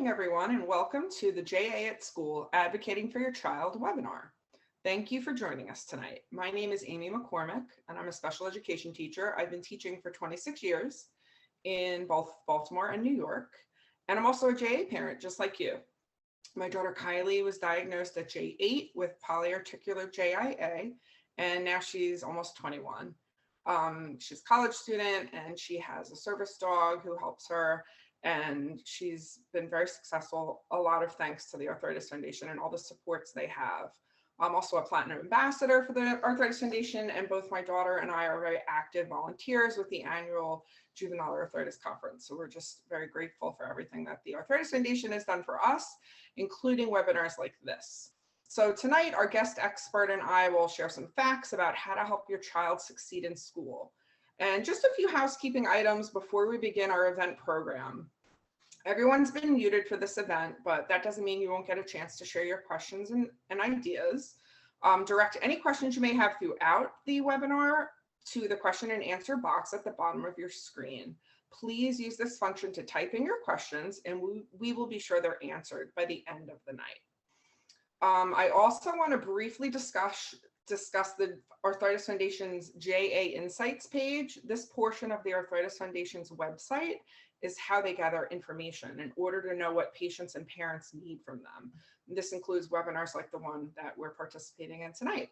evening, everyone, and welcome to the JA at School Advocating for Your Child webinar. Thank you for joining us tonight. My name is Amy McCormack, and I'm a special education teacher. I've been teaching for 26 years in both Baltimore and New York, and I'm also a JA parent, just like you. My daughter Kylie was diagnosed at J8 with polyarticular JIA, and now she's almost 21. She's a college student, and she has a service dog who helps her. And she's been very successful, a lot of thanks to the Arthritis Foundation and all the supports they have. I'm also a platinum ambassador for the Arthritis Foundation, and both my daughter and I are very active volunteers with the annual Juvenile Arthritis Conference. So we're just very grateful for everything that the Arthritis Foundation has done for us, including webinars like this. So tonight, our guest expert and I will share some facts about how to help your child succeed in school. And just a few housekeeping items before we begin our event program. Everyone's been muted for this event, but that doesn't mean you won't get a chance to share your questions and ideas. Direct any questions you may have throughout the webinar to the question and answer box at the bottom of your screen. Please use this function to type in your questions, and we will be sure they're answered by the end of the night. I also want to briefly discuss the Arthritis Foundation's JA Insights page. This portion of the Arthritis Foundation's website is how they gather information in order to know what patients and parents need from them. This includes webinars like the one that we're participating in tonight.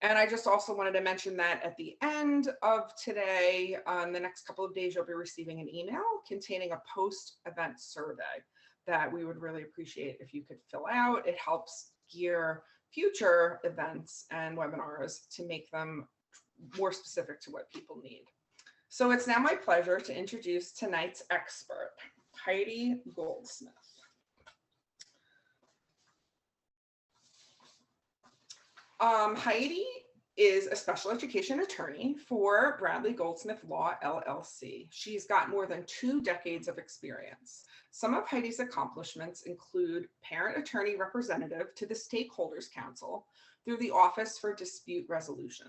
And I just also wanted to mention that at the end of today, the next couple of days, you'll be receiving an email containing a post-event survey that we would really appreciate if you could fill out. It helps gear future events and webinars to make them more specific to what people need. So it's now my pleasure to introduce tonight's expert, Heidi Goldsmith. Heidi is a special education attorney for Bradley Goldsmith Law, LLC. She's got more than 2 decades of experience. Some of Heidi's accomplishments include parent attorney representative to the Stakeholders Council through the Office for Dispute Resolution.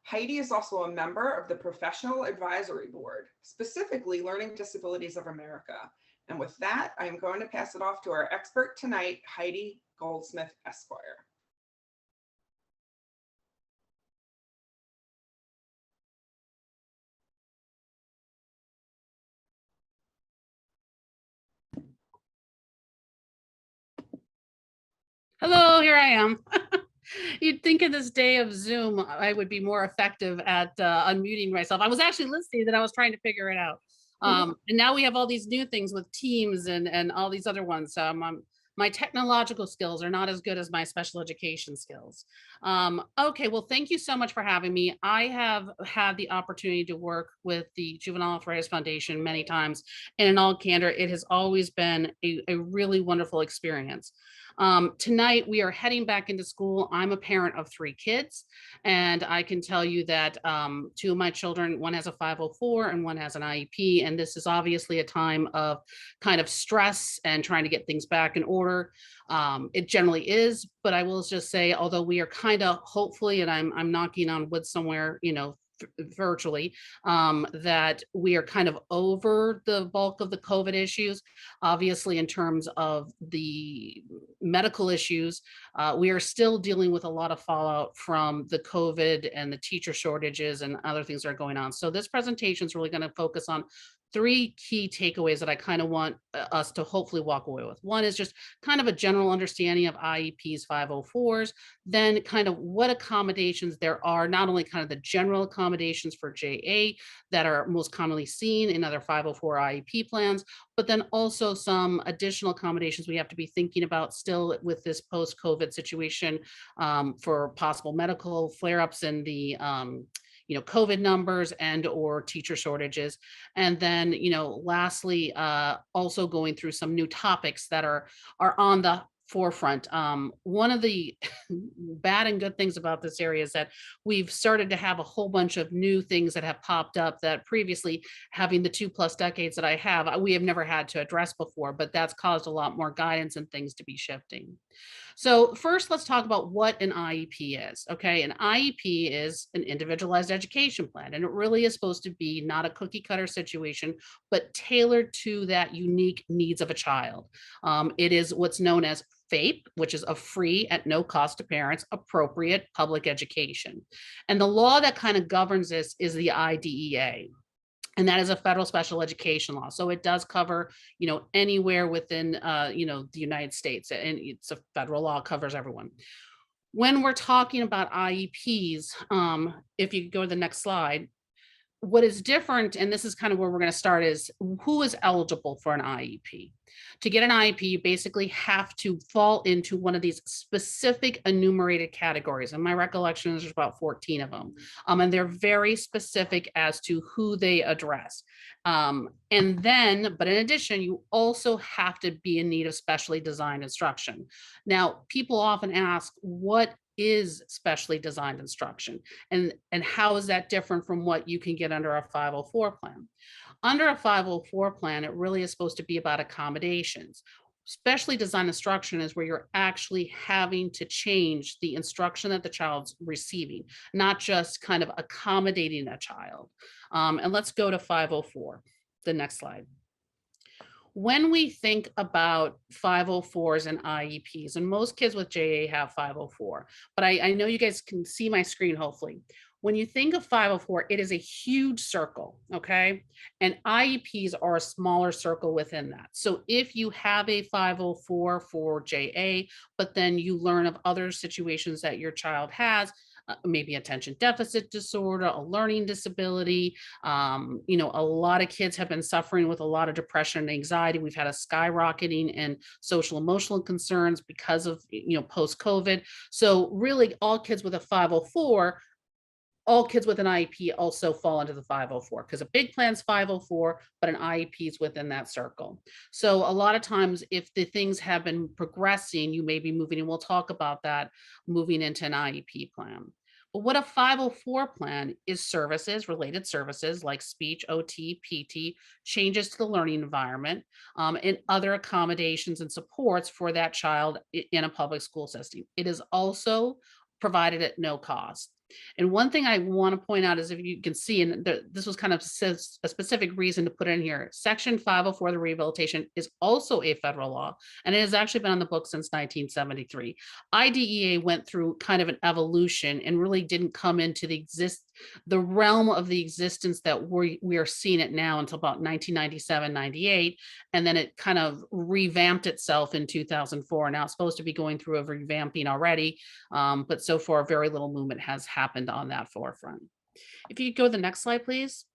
Heidi is also a member of the Professional Advisory Board, specifically Learning Disabilities of America. And with that, I'm going to pass it off to our expert tonight, Heidi Goldsmith, Esquire. Hello, here I am. You'd think in this day of Zoom, I would be more effective at unmuting myself. I was actually listening, that I was trying to figure it out. And now we have all these new things with Teams and all these other ones. My technological skills are not as good as my special education skills. Okay, well, thank you so much for having me. I have had the opportunity to work with the Juvenile Arthritis Foundation many times, and in all candor, it has always been a really wonderful experience. Tonight, we are heading back into school. I'm a parent of 3 kids, and I can tell you that 2 of my children, one has a 504 and one has an IEP, and this is obviously a time of kind of stress and trying to get things back in order. It generally is, but I will just say, although we are kind of hopefully, and I'm knocking on wood somewhere, virtually, that we are kind of over the bulk of the COVID issues. Obviously, in terms of the medical issues, we are still dealing with a lot of fallout from the COVID and the teacher shortages and other things that are going on. So this presentation is really going to focus on 3 key takeaways that I kind of want us to hopefully walk away with. One is just kind of a general understanding of IEPs 504s, then kind of what accommodations there are, not only kind of the general accommodations for JA that are most commonly seen in other 504 IEP plans, but then also some additional accommodations we have to be thinking about still with this post-COVID situation for possible medical flare-ups in the COVID numbers and or teacher shortages. And then, lastly, also going through some new topics that are on the forefront. One of the bad and good things about this area is that we've started to have a whole bunch of new things that have popped up that previously, having the 2+ decades that I have, we have never had to address before, but that's caused a lot more guidance and things to be shifting. So first, let's talk about what an IEP is. Okay, an IEP is an individualized education plan, and it really is supposed to be not a cookie cutter situation, but tailored to that unique needs of a child. It is what's known as FAPE, which is a free at no cost to parents, appropriate public education. And the law that kind of governs this is the IDEA. And that is a federal special education law. So it does cover, anywhere within, the United States, and it's a federal law, covers everyone. When we're talking about IEPs, if you go to the next slide, what is different, and this is kind of where we're going to start, is who is eligible for an IEP. To get an IEP, you basically have to fall into one of these specific enumerated categories. And my recollection is there's about 14 of them. And they're very specific as to who they address. But in addition, you also have to be in need of specially designed instruction. Now, people often ask, what is specially designed instruction, and how is that different from what you can get under a 504 plan? Under a 504 plan, it really is supposed to be about accommodations. Specially designed instruction is where you're actually having to change the instruction that the child's receiving, not just kind of accommodating a child. And let's go to 504, the next slide. When we think about 504s and IEPs, and most kids with JA have 504, but I know you guys can see my screen, hopefully. When you think of 504, it is a huge circle, okay? And IEPs are a smaller circle within that. So if you have a 504 for JA, but then you learn of other situations that your child has, maybe attention deficit disorder, a learning disability. A lot of kids have been suffering with a lot of depression and anxiety. We've had a skyrocketing in social emotional concerns because of, post-COVID. So really all kids with a 504, all kids with an IEP also fall into the 504, because a big plan's 504, but an IEP is within that circle. So a lot of times, if the things have been progressing, you may be moving, and we'll talk about that, moving into an IEP plan. But what a 504 plan is: services, related services like speech, OT, PT, changes to the learning environment, and other accommodations and supports for that child in a public school system. It is also provided at no cost. And one thing I want to point out is, if you can see, and this was kind of a specific reason to put it in here, Section 504 of the rehabilitation is also a federal law, and it has actually been on the book since 1973. IDEA went through kind of an evolution and really didn't come into the realm of the existence that we are seeing it now until about 1997, 98. And then it kind of revamped itself in 2004. Now it's supposed to be going through a revamping already. But so far, very little movement has happened on that forefront. If you could go to the next slide, please.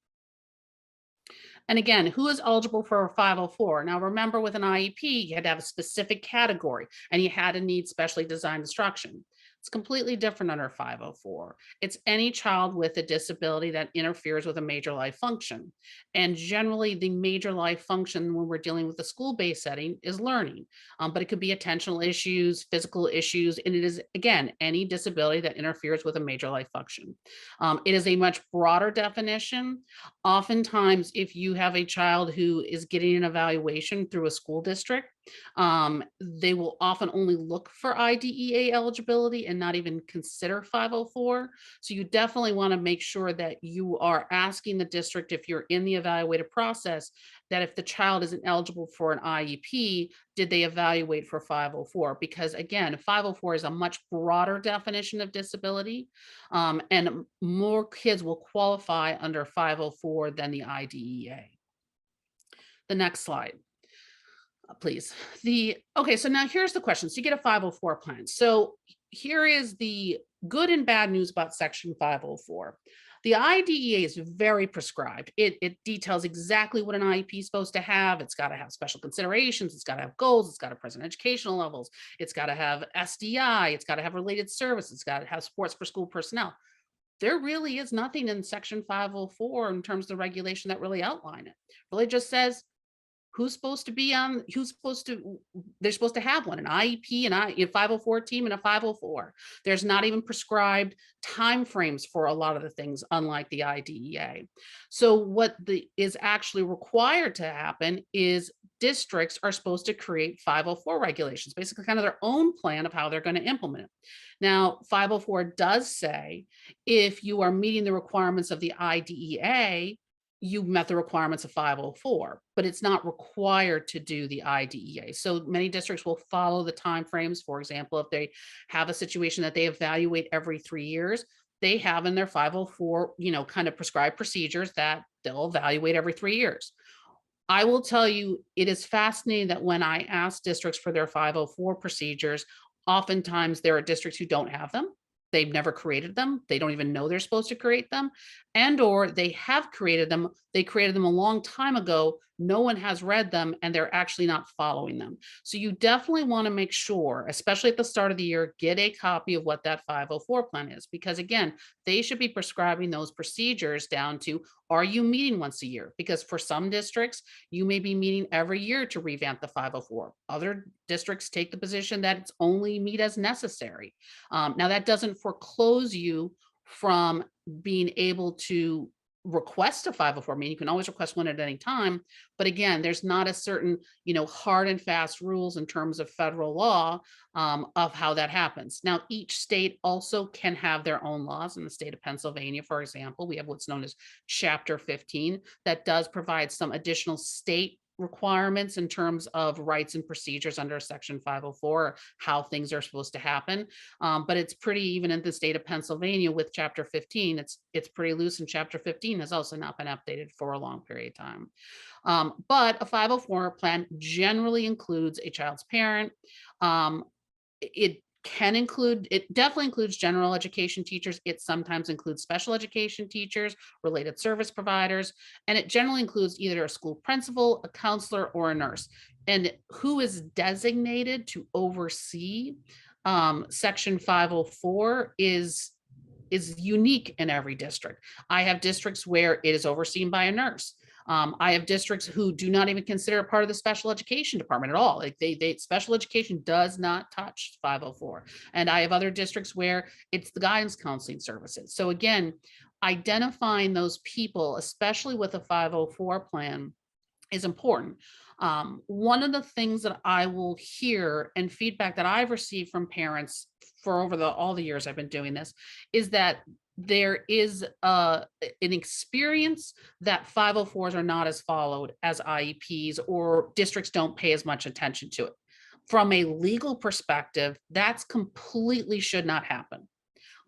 And again, who is eligible for a 504? Now, remember, with an IEP, you had to have a specific category, and you had to need specially designed instruction. It's completely different under 504. It's any child with a disability that interferes with a major life function. And generally, the major life function when we're dealing with a school-based setting is learning. But it could be attentional issues, physical issues, and it is, again, any disability that interferes with a major life function. It is a much broader definition. Oftentimes, if you have a child who is getting an evaluation through a school district, they will often only look for IDEA eligibility and not even consider 504. So you definitely want to make sure that you are asking the district, if you're in the evaluative process, that if the child isn't eligible for an IEP, did they evaluate for 504? Because again, 504 is a much broader definition of disability, and more kids will qualify under 504 than the IDEA. The next slide, please. Okay, so now here's the question. So you get a 504 plan. So here is the good and bad news about Section 504. The IDEA is very prescribed. It details exactly what an IEP is supposed to have. It's got to have special considerations. It's got to have goals. It's got to present educational levels. It's got to have SDI. It's got to have related services. It's got to have supports for school personnel. There really is nothing in Section 504 in terms of the regulation that really outline it. It really just says they're supposed to have one, an IEP, a 504 team, and a 504. There's not even prescribed timeframes for a lot of the things, unlike the IDEA. So what is actually required to happen is districts are supposed to create 504 regulations, basically kind of their own plan of how they're going to implement it. Now, 504 does say if you are meeting the requirements of the IDEA, you met the requirements of 504, but it's not required to do the IDEA. So many districts will follow the timeframes. For example, if they have a situation that they evaluate every 3 years, they have in their 504, kind of prescribed procedures that they'll evaluate every 3 years. I will tell you, it is fascinating that when I ask districts for their 504 procedures, oftentimes there are districts who don't have them. They've never created them. They don't even know they're supposed to create them. And or they have created them. They created them a long time ago. No one has read them and they're actually not following them. So you definitely want to make sure, especially at the start of the year, get a copy of what that 504 plan is. Because again, they should be prescribing those procedures down to, are you meeting once a year? Because for some districts, you may be meeting every year to revamp the 504. Other districts take the position that it's only meet as necessary. Now, that doesn't foreclose you from being able to request a 504. I mean, you can always request one at any time, but again, there's not a certain, hard and fast rules in terms of federal law of how that happens. Now, each state also can have their own laws. In the state of Pennsylvania, for example, we have what's known as Chapter 15 that does provide some additional state requirements in terms of rights and procedures under Section 504, how things are supposed to happen. But it's pretty, even in the state of Pennsylvania with Chapter 15, it's pretty loose, and Chapter 15 has also not been updated for a long period of time. But a 504 plan generally includes a child's parent. It definitely includes general education teachers. It sometimes includes special education teachers, related service providers, and it generally includes either a school principal, a counselor, or a nurse. And who is designated to oversee Section 504 is unique in every district. I have districts where it is overseen by a nurse. I have districts who do not even consider it part of the special education department at all. Like they special education does not touch 504. And I have other districts where it's the guidance counseling services. So again, identifying those people, especially with a 504 plan, is important. One of the things that I will hear and feedback that I've received from parents for over all the years I've been doing this is that there is an experience that 504s are not as followed as IEPs, or districts don't pay as much attention to it. From a legal perspective, that's completely should not happen.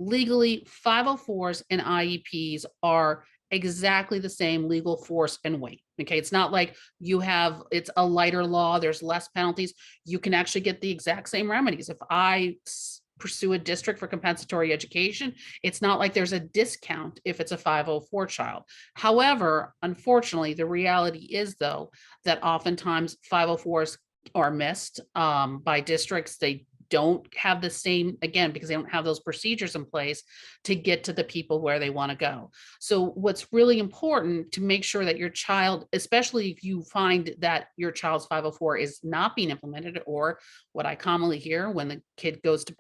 Legally, 504s and IEPs are exactly the same legal force and weight. Okay, it's not like it's a lighter law, there's less penalties. You can actually get the exact same remedies. If I pursue a district for compensatory education, it's not like there's a discount if it's a 504 child. However, unfortunately, the reality is though that oftentimes 504s are missed by districts. They don't have the same, again, because they don't have those procedures in place to get to the people where they want to go. So what's really important to make sure that your child, especially if you find that your child's 504 is not being implemented, or what I commonly hear when the parent goes to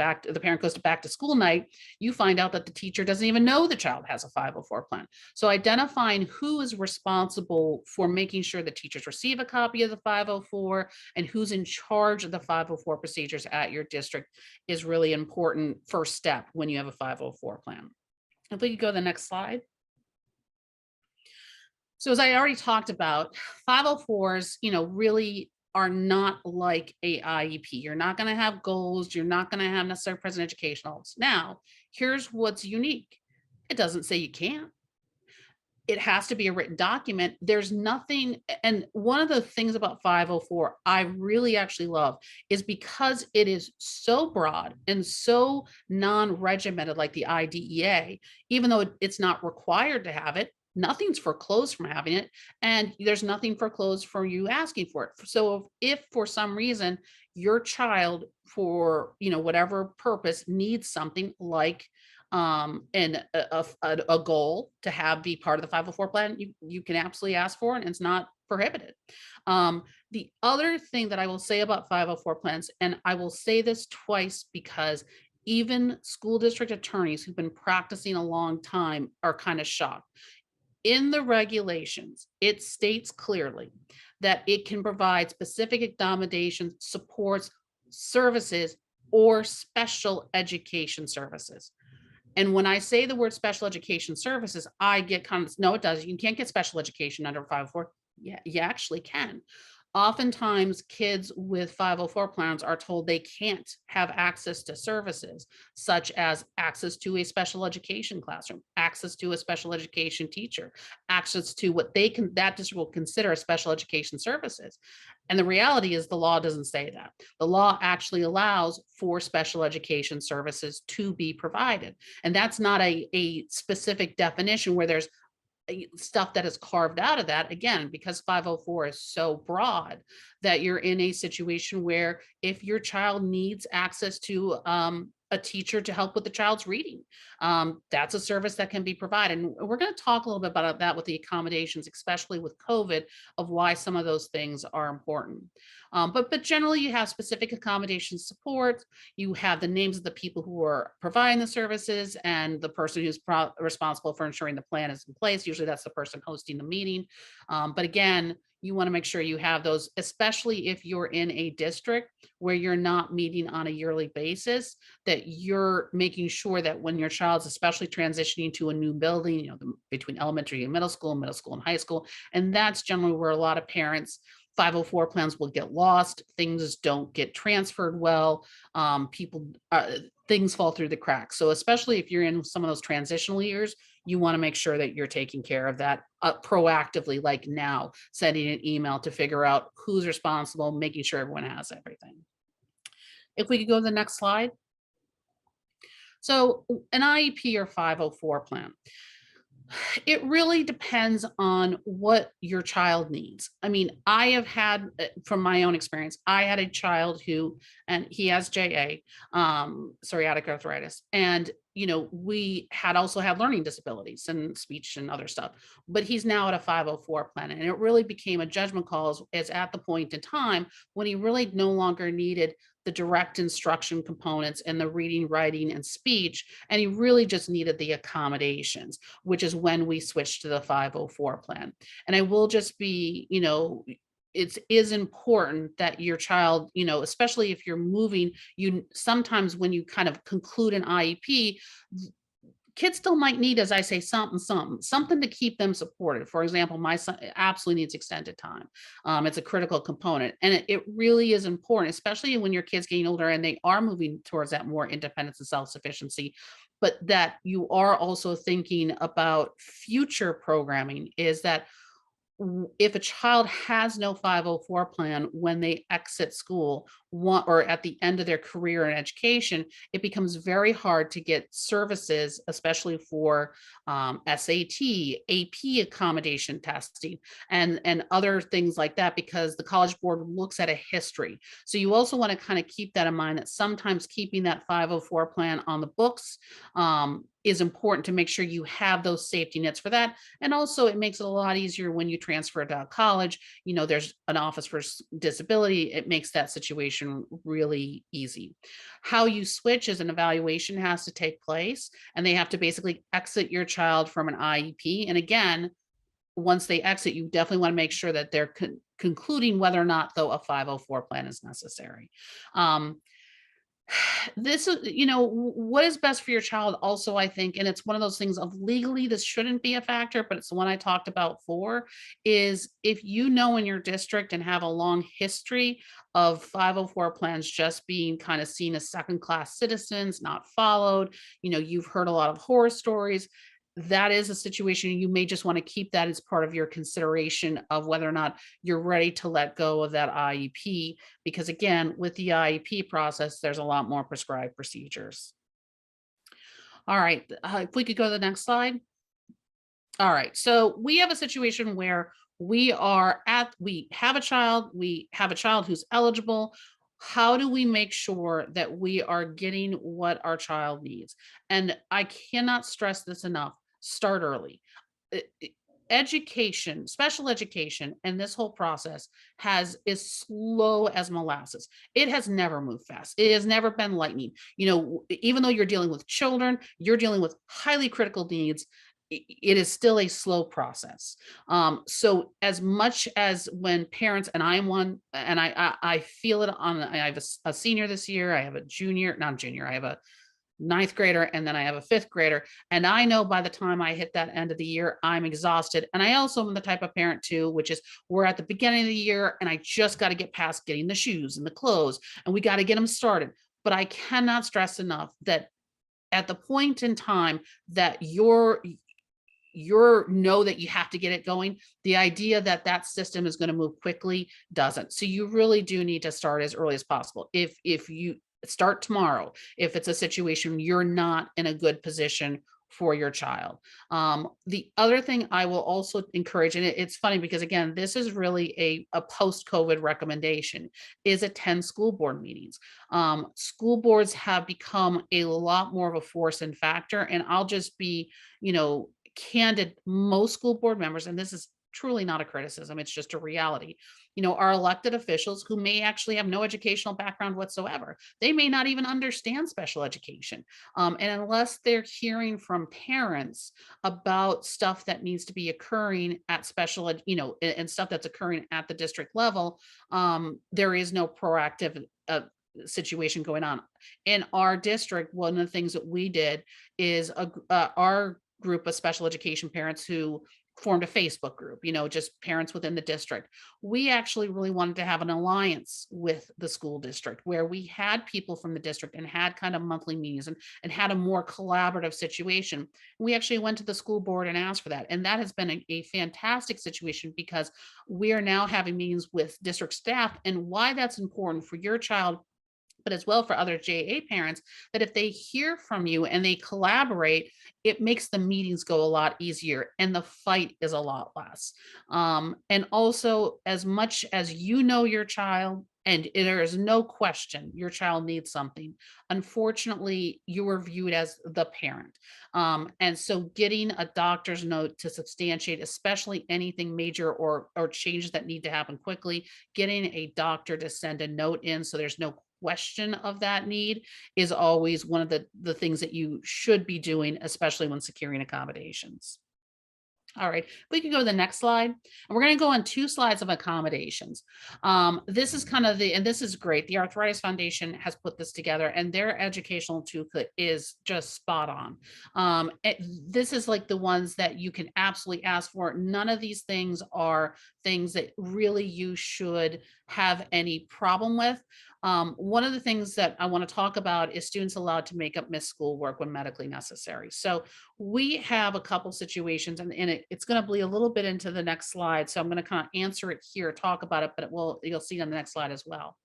back to school night, you find out that the teacher doesn't even know the child has a 504 plan. So identifying who is responsible for making sure the teachers receive a copy of the 504 and who's in charge of the 504 procedures at your district is really important first step when you have a 504 plan. If we could go to the next slide. So as I already talked about, 504s, really are not like a IEP. You're not going to have goals. You're not going to have necessary present educational goals. Now, here's what's unique. It doesn't say you can't. It has to be a written document. There's nothing. And one of the things about 504 I really actually love is because it is so broad and so non-regimented like the IDEA, even though it's not required to have it, nothing's foreclosed from having it. And there's nothing foreclosed for you asking for it. So if for some reason your child for, whatever purpose needs something like and a goal to be part of the 504 plan, you can absolutely ask for it, and it's not prohibited. The other thing that I will say about 504 plans, and I will say this twice because even school district attorneys who've been practicing a long time are kind of shocked. in the regulations, it states clearly that it can provide specific accommodations, supports, services, or special education services. And when I say the word special education services, I get kind of, no, it does. You can't get special education under 504. Yeah, you actually can. Oftentimes, kids with 504 plans are told they can't have access to services such as access to a special education classroom, access to a special education teacher, access to what they can that district will consider as special education services. And the reality is the law doesn't say that. The law actually allows for special education services to be provided. And that's not a specific definition where there's stuff that is carved out of that, again, because 504 is so broad that you're in a situation where if your child needs access to a teacher to help with the child's reading, that's a service that can be provided. And we're going to talk a little bit about that with the accommodations, especially with COVID, of why some of those things are important. But generally, you have specific accommodation support. You have the names of the people who are providing the services and the person who's responsible for ensuring the plan is in place. Usually that's the person hosting the meeting. But again, you want to make sure you have those, especially if you're in a district where you're not meeting on a yearly basis, that you're making sure that when your child's especially transitioning to a new building, between elementary and middle school and high school, and that's generally where a lot of parents 504 plans will get lost. Things don't get transferred well. Things fall through the cracks. So especially if you're in some of those transitional years, you want to make sure that you're taking care of that proactively, like now, sending an email to figure out who's responsible, making sure everyone has everything. If we could go to the next slide. So an IEP or 504 plan. It really depends on what your child needs. I mean, I have had, from my own experience, I had a child who, and he has JA, psoriatic arthritis, and we had also had learning disabilities and speech and other stuff. But he's now at a 504 plan, and it really became a judgment call as at the point in time when he really no longer needed the direct instruction components and the reading, writing, and speech, and he really just needed the accommodations, which is when we switched to the 504 plan. And I will just be, it is important that your child, especially if you're moving, sometimes when you kind of conclude an IEP, kids still might need, as I say, something to keep them supported. For example, my son absolutely needs extended time. It's a critical component. And it really is important, especially when your kids getting older and they are moving towards that more independence and self-sufficiency, but that you are also thinking about future programming, is that if a child has no 504 plan when they exit school, or at the end of their career in education, it becomes very hard to get services, especially for SAT, AP accommodation testing, and other things like that, because the College Board looks at a history. So you also want to kind of keep that in mind, that sometimes keeping that 504 plan on the books is important to make sure you have those safety nets for that. And also it makes it a lot easier when you transfer to college. There's an office for disability. It makes that situation really easy. How you switch is an evaluation has to take place, and they have to basically exit your child from an IEP. And again, once they exit, you definitely want to make sure that they're concluding whether or not, though, a 504 plan is necessary. This is, what is best for your child also, I think, and it's one of those things of legally, this shouldn't be a factor, but it's the one I talked about is if in your district and have a long history of 504 plans just being kind of seen as second-class citizens, not followed, you've heard a lot of horror stories. That is a situation you may just want to keep that as part of your consideration of whether or not you're ready to let go of that IEP. Because again, with the IEP process, there's a lot more prescribed procedures. All right, if we could go to the next slide. All right, so we have a situation where we have a child who's eligible. How do we make sure that we are getting what our child needs? And I cannot stress this enough. Start early. Education, special education, and this whole process is slow as molasses. It has never moved fast. It has never been lightning. Even though you're dealing with children, you're dealing with highly critical needs. it is still a slow process. So as much as when parents, and I'm one, and I feel it on, I have a senior this year, I have a junior, not junior, I have a ninth grader, and then I have a fifth grader. And I know by the time I hit that end of the year, I'm exhausted. And I also am the type of parent too, which is we're at the beginning of the year and I just got to get past getting the shoes and the clothes and we got to get them started. But I cannot stress enough that at the point in time that you're know that you have to get it going, the idea that that system is going to move quickly doesn't. So you really do need to start as early as possible. If you start tomorrow, if it's a situation you're not in a good position for your child. The other thing I will also encourage, and it's funny because again, this is really a post-COVID recommendation, is attend school board meetings. School boards have become a lot more of a force and factor, and I'll just be, candid. Most school board members, and this is truly not a criticism, it's just a reality, are elected officials who may actually have no educational background whatsoever. They may not even understand special education. And unless they're hearing from parents about stuff that needs to be occurring at and stuff that's occurring at the district level, there is no proactive situation going on. In our district, one of the things that we did is our group of special education parents who formed a Facebook group, just parents within the district. We actually really wanted to have an alliance with the school district where we had people from the district and had kind of monthly meetings and had a more collaborative situation. We actually went to the school board and asked for that. And that has been a fantastic situation because we are now having meetings with district staff, and why that's important for your child, but as well for other JA parents, that if they hear from you and they collaborate, it makes the meetings go a lot easier and the fight is a lot less. And also, as much as your child, and there is no question your child needs something, unfortunately, you are viewed as the parent. And so getting a doctor's note to substantiate, especially anything major or changes that need to happen quickly, getting a doctor to send a note in so there's no question of that need is always one of the things that you should be doing, especially when securing accommodations. All right, we can go to the next slide. And we're going to go on 2 slides of accommodations. This is kind of and this is great. The Arthritis Foundation has put this together and their educational toolkit is just spot on. This is like the ones that you can absolutely ask for. None of these things are things that really you should have any problem with. One of the things that I want to talk about is students allowed to make up missed schoolwork when medically necessary. So we have a couple situations, and it's going to bleed a little bit into the next slide. So I'm going to kind of answer it here, talk about it, but you'll see it on the next slide as well.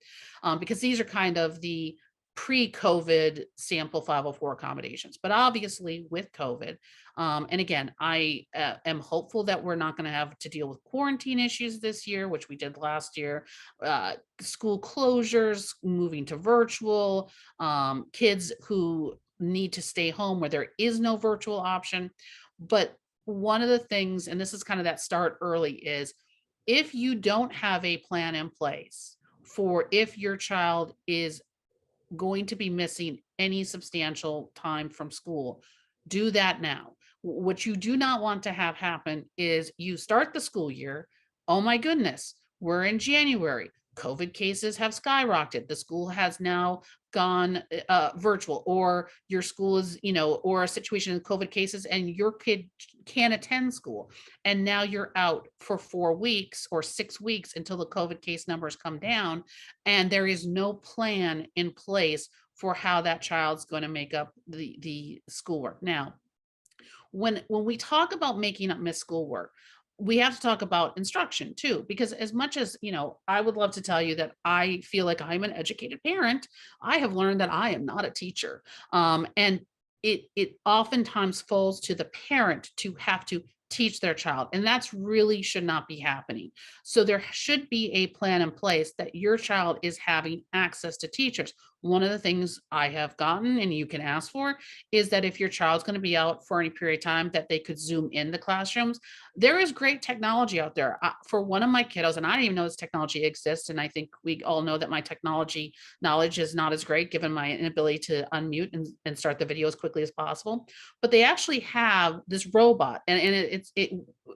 Because these are kind of the pre-COVID sample 504 accommodations, but obviously with COVID, and again, I am hopeful that we're not going to have to deal with quarantine issues this year, which we did last year, school closures, moving to virtual, kids who need to stay home where there is no virtual option. But one of the things, and this is kind of that start early, is if you don't have a plan in place for if your child is going to be missing any substantial time from school, do that now. What you do not want to have happen is you start the school year, oh my goodness, we're in January, COVID cases have skyrocketed, the school has now gone virtual, or your school is, or a situation in COVID cases and your kid can't attend school. And now you're out for 4 weeks or 6 weeks until the COVID case numbers come down. And there is no plan in place for how that child's going to make up the schoolwork. Now, when we talk about making up missed schoolwork, we have to talk about instruction too, because as much as, I would love to tell you that I feel like I'm an educated parent, I have learned that I am not a teacher. And it oftentimes falls to the parent to have to teach their child, and that's really should not be happening. So there should be a plan in place that your child is having access to teachers. One of the things I have gotten, and you can ask for, is that if your child's going to be out for any period of time, that they could Zoom in the classrooms. There is great technology out there. For one of my kiddos, and I didn't even know this technology exists, and I think we all know that my technology knowledge is not as great given my inability to unmute and start the video as quickly as possible. But they actually have this robot, and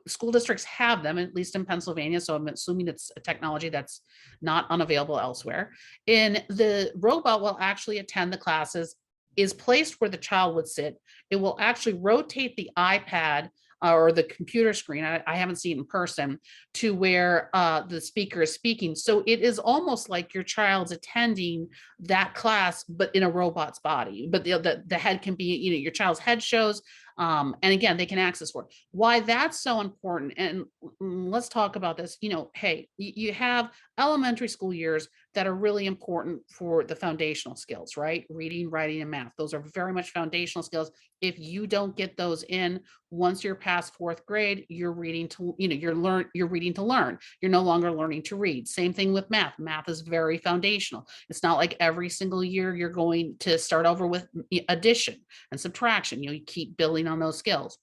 school districts have them, at least in Pennsylvania. So I'm assuming it's a technology that's not unavailable elsewhere. And the robot will actually attend the classes, is placed where the child would sit. It will actually rotate the iPad or the computer screen. I haven't seen it in person, to where the speaker is speaking. So it is almost like your child's attending that class, but in a robot's body. But the head can be, your child's head shows. And again, they can access for it. Why that's so important. And let's talk about this. Hey, you have elementary school years that are really important for the foundational skills, right? Reading, writing, and math. Those are very much foundational skills. If you don't get those in, once you're past fourth grade, you're reading to, you're reading to learn. You're no longer learning to read. Same thing with math. Math is very foundational. It's not like every single year you're going to start over with addition and subtraction. You keep building on those skills.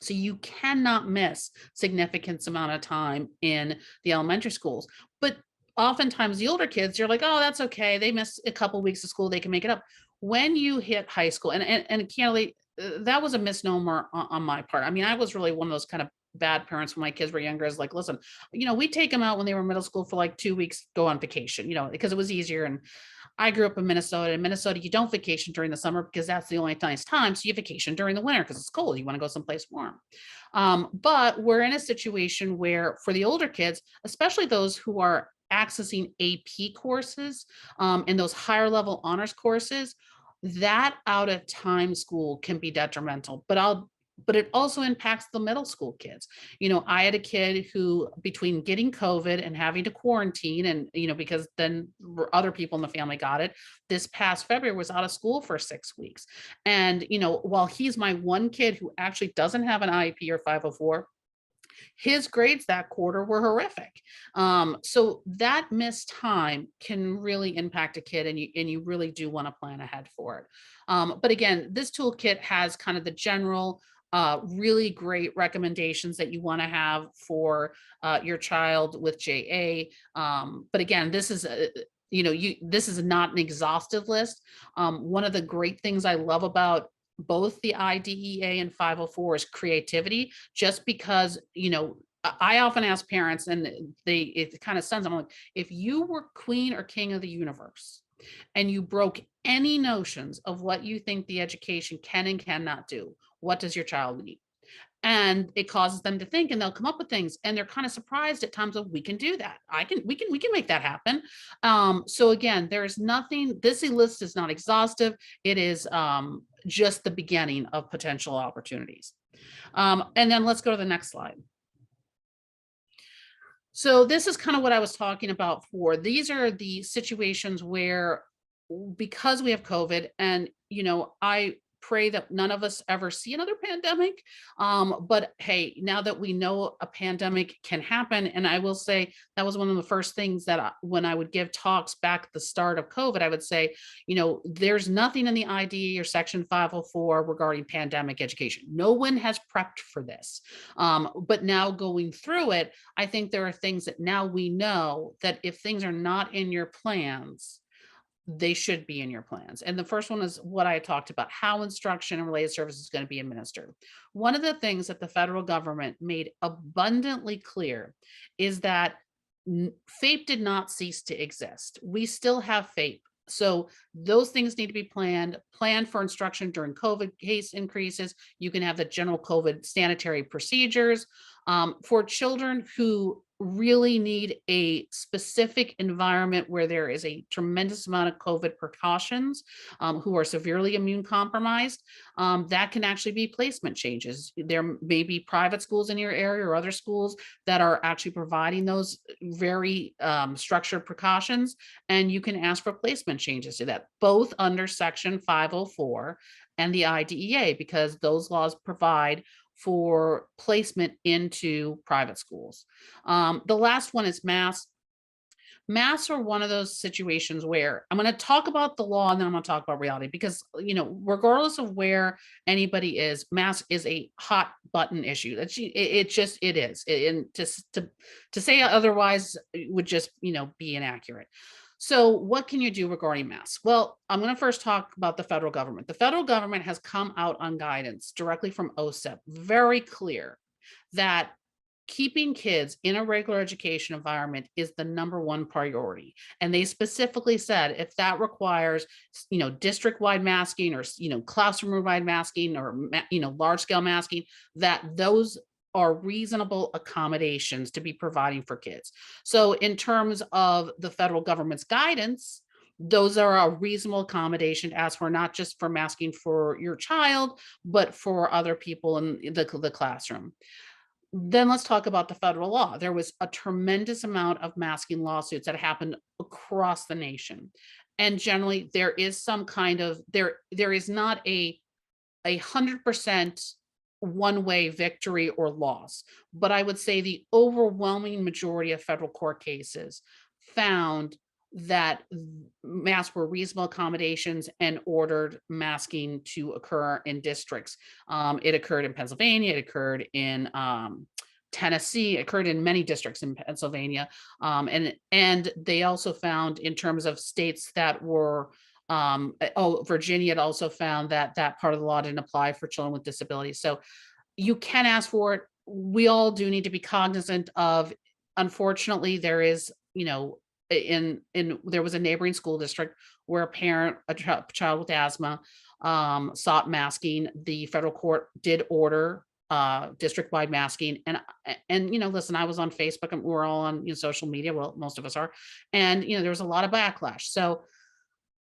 So you cannot miss significant amount of time in the elementary schools. But oftentimes the older kids, you're like, oh, that's okay. They missed a couple weeks of school. They can make it up. When you hit high school, and candidly, that was a misnomer on my part. I mean, I was really one of those kind of bad parents when my kids were younger. Is like, listen, we take them out when they were middle school for like 2 weeks, go on vacation, because it was easier. And I grew up in Minnesota. In Minnesota, you don't vacation during the summer because that's the only nice time. So you vacation during the winter because it's cold. You want to go someplace warm. But we're in a situation where for the older kids, especially those who are accessing AP courses and those higher level honors courses, that out of time school can be detrimental. But it also impacts the middle school kids. I had a kid who, between getting COVID and having to quarantine, and because then other people in the family got it, this past February was out of school for 6 weeks. And while he's my one kid who actually doesn't have an IEP or 504, his grades that quarter were horrific. So that missed time can really impact a kid, and you really do want to plan ahead for it. But again, this toolkit has kind of the general really great recommendations that you want to have for your child with JA. But again, this is this is not an exhaustive list. One of the great things I love about both the IDEA and 504 is creativity, just because, I often ask parents, and it kind of stuns them. I'm like, if you were queen or king of the universe and you broke any notions of what you think the education can and cannot do, what does your child need? And it causes them to think, and they'll come up with things, and they're kind of surprised at times of, we can do that. We can make that happen. So again, there's nothing, this list is not exhaustive. It is just the beginning of potential opportunities. And then let's go to the next slide. So this is kind of what I was talking about for. These are the situations where, because we have COVID, and I pray that none of us ever see another pandemic. But hey, now that we know a pandemic can happen, and I will say that was one of the first things that when I would give talks back at the start of COVID, I would say, there's nothing in the IDE or Section 504 regarding pandemic education. No one has prepped for this. But now going through it, I think there are things that now we know that if things are not in your plans, they should be in your plans. And the first one is what I talked about, how instruction and related services is going to be administered. One of the things that the federal government made abundantly clear is that FAPE did not cease to exist. We still have FAPE. So those things need to be planned for instruction during COVID case increases. You can have the general COVID sanitary procedures for children who really need a specific environment where there is a tremendous amount of COVID precautions, who are severely immune compromised. That can actually be placement changes. There may be private schools in your area or other schools that are actually providing those very structured precautions, and you can ask for placement changes to that, both under Section 504 and the IDEA, because those laws provide for placement into private schools. The last one is masks. Masks are one of those situations where I'm going to talk about the law and then I'm going to talk about reality because, regardless of where anybody is, mask is a hot button issue. It is. And to say otherwise would just, be inaccurate. So what can you do regarding masks? Well, I'm going to first talk about the federal government. The federal government has come out on guidance directly from OSEP, very clear that keeping kids in a regular education environment is the number one priority. And they specifically said if that requires, district-wide masking or, classroom-wide masking or, large-scale masking, that those are reasonable accommodations to be providing for kids. So in terms of the federal government's guidance, those are a reasonable accommodation to ask for, not just for masking for your child, but for other people in the classroom. Then let's talk about the federal law. There was a tremendous amount of masking lawsuits that happened across the nation. And generally there is some kind of, there is not a 100% one-way victory or loss, but I would say the overwhelming majority of federal court cases found that masks were reasonable accommodations and ordered masking to occur in districts. It occurred in Pennsylvania, it occurred in Tennessee, it occurred in many districts in Pennsylvania. And they also found in terms of states that were Virginia had also found that that part of the law didn't apply for children with disabilities. So you can ask for it. We all do need to be cognizant of, unfortunately, there is, there was a neighboring school district where a child with asthma sought masking. The federal court did order district-wide masking. And listen, I was on Facebook and we're all on social media. Well, most of us are. And there was a lot of backlash. So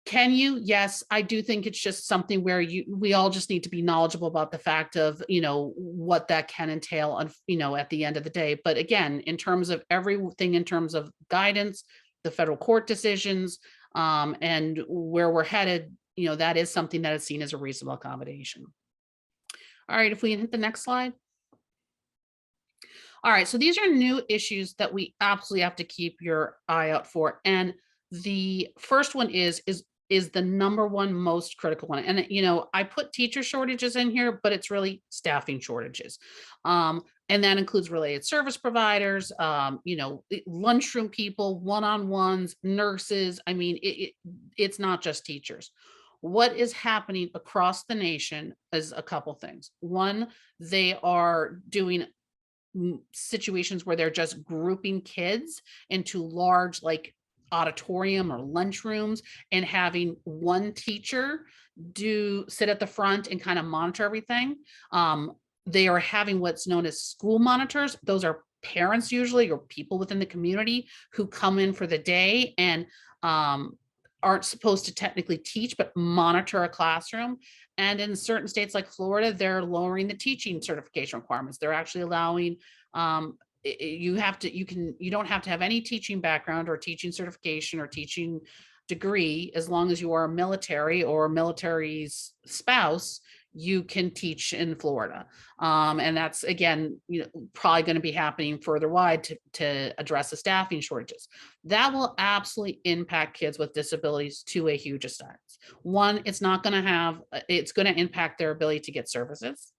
can you? Yes, I do think it's just something where we all just need to be knowledgeable about the fact of, what that can entail, at the end of the day. But again, in terms of everything, in terms of guidance, the federal court decisions, and where we're headed, that is something that is seen as a reasonable accommodation. All right, if we hit the next slide. All right, so these are new issues that we absolutely have to keep your eye out for. And the first one is the number one most critical one. And, I put teacher shortages in here, but it's really staffing shortages. And that includes related service providers, lunchroom people, one-on-ones, nurses. I mean, it's not just teachers. What is happening across the nation is a couple things. One, they are doing situations where they're just grouping kids into large, like, auditorium or lunchrooms and having one teacher sit at the front and kind of monitor everything. They are having what's known as school monitors. Those are parents usually or people within the community who come in for the day and aren't supposed to technically teach, but monitor a classroom. And in certain states like Florida, they're lowering the teaching certification requirements. They're actually allowing you don't have to have any teaching background or teaching certification or teaching degree. As long as you are a military or military's spouse, you can teach in Florida. And that's, again, probably going to be happening further wide to address the staffing shortages. That will absolutely impact kids with disabilities to a huge extent. One, it's going to impact their ability to get services.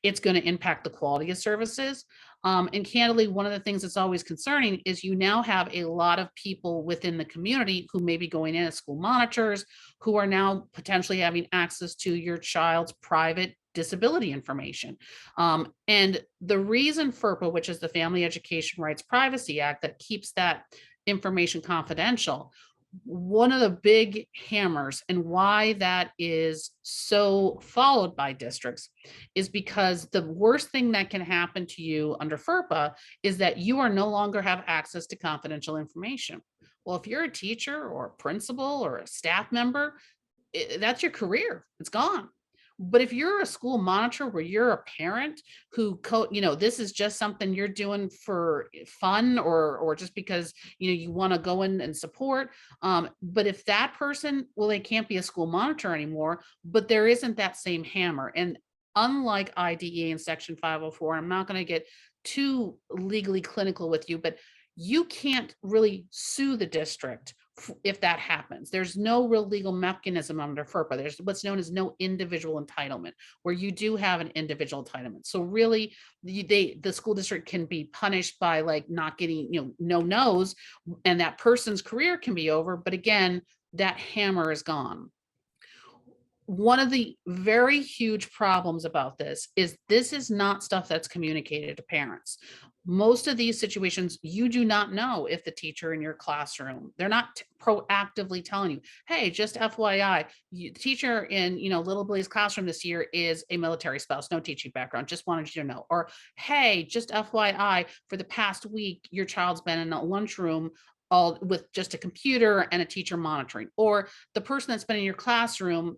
It's going to impact the quality of services. And candidly, one of the things that's always concerning is you now have a lot of people within the community who may be going in as school monitors, who are now potentially having access to your child's private disability information. And the reason FERPA, which is the Family Education Rights Privacy Act, that keeps that information confidential, one of the big hammers and why that is so followed by districts is because the worst thing that can happen to you under FERPA is that you are no longer have access to confidential information. Well, if you're a teacher or a principal or a staff member, that's your career. It's gone. But if you're a school monitor where you're a parent who this is just something you're doing for fun or just because you want to go in and support. But if that person, well, they can't be a school monitor anymore, but there isn't that same hammer. And unlike IDEA in Section 504, I'm not going to get too legally clinical with you, but you can't really sue the district if that happens. There's no real legal mechanism under FERPA. There's what's known as no individual entitlement, where you do have an individual entitlement. So really, the school district can be punished by like not getting, no nos, and that person's career can be over. But again, that hammer is gone. One of the very huge problems about this is not stuff that's communicated to parents. Most of these situations, you do not know if the teacher in your classroom, they're not proactively telling you, hey, just FYI, the teacher in, little Billy's classroom this year is a military spouse, no teaching background, just wanted you to know. Or, hey, just FYI, for the past week, your child's been in a lunchroom all with just a computer and a teacher monitoring. Or the person that's been in your classroom,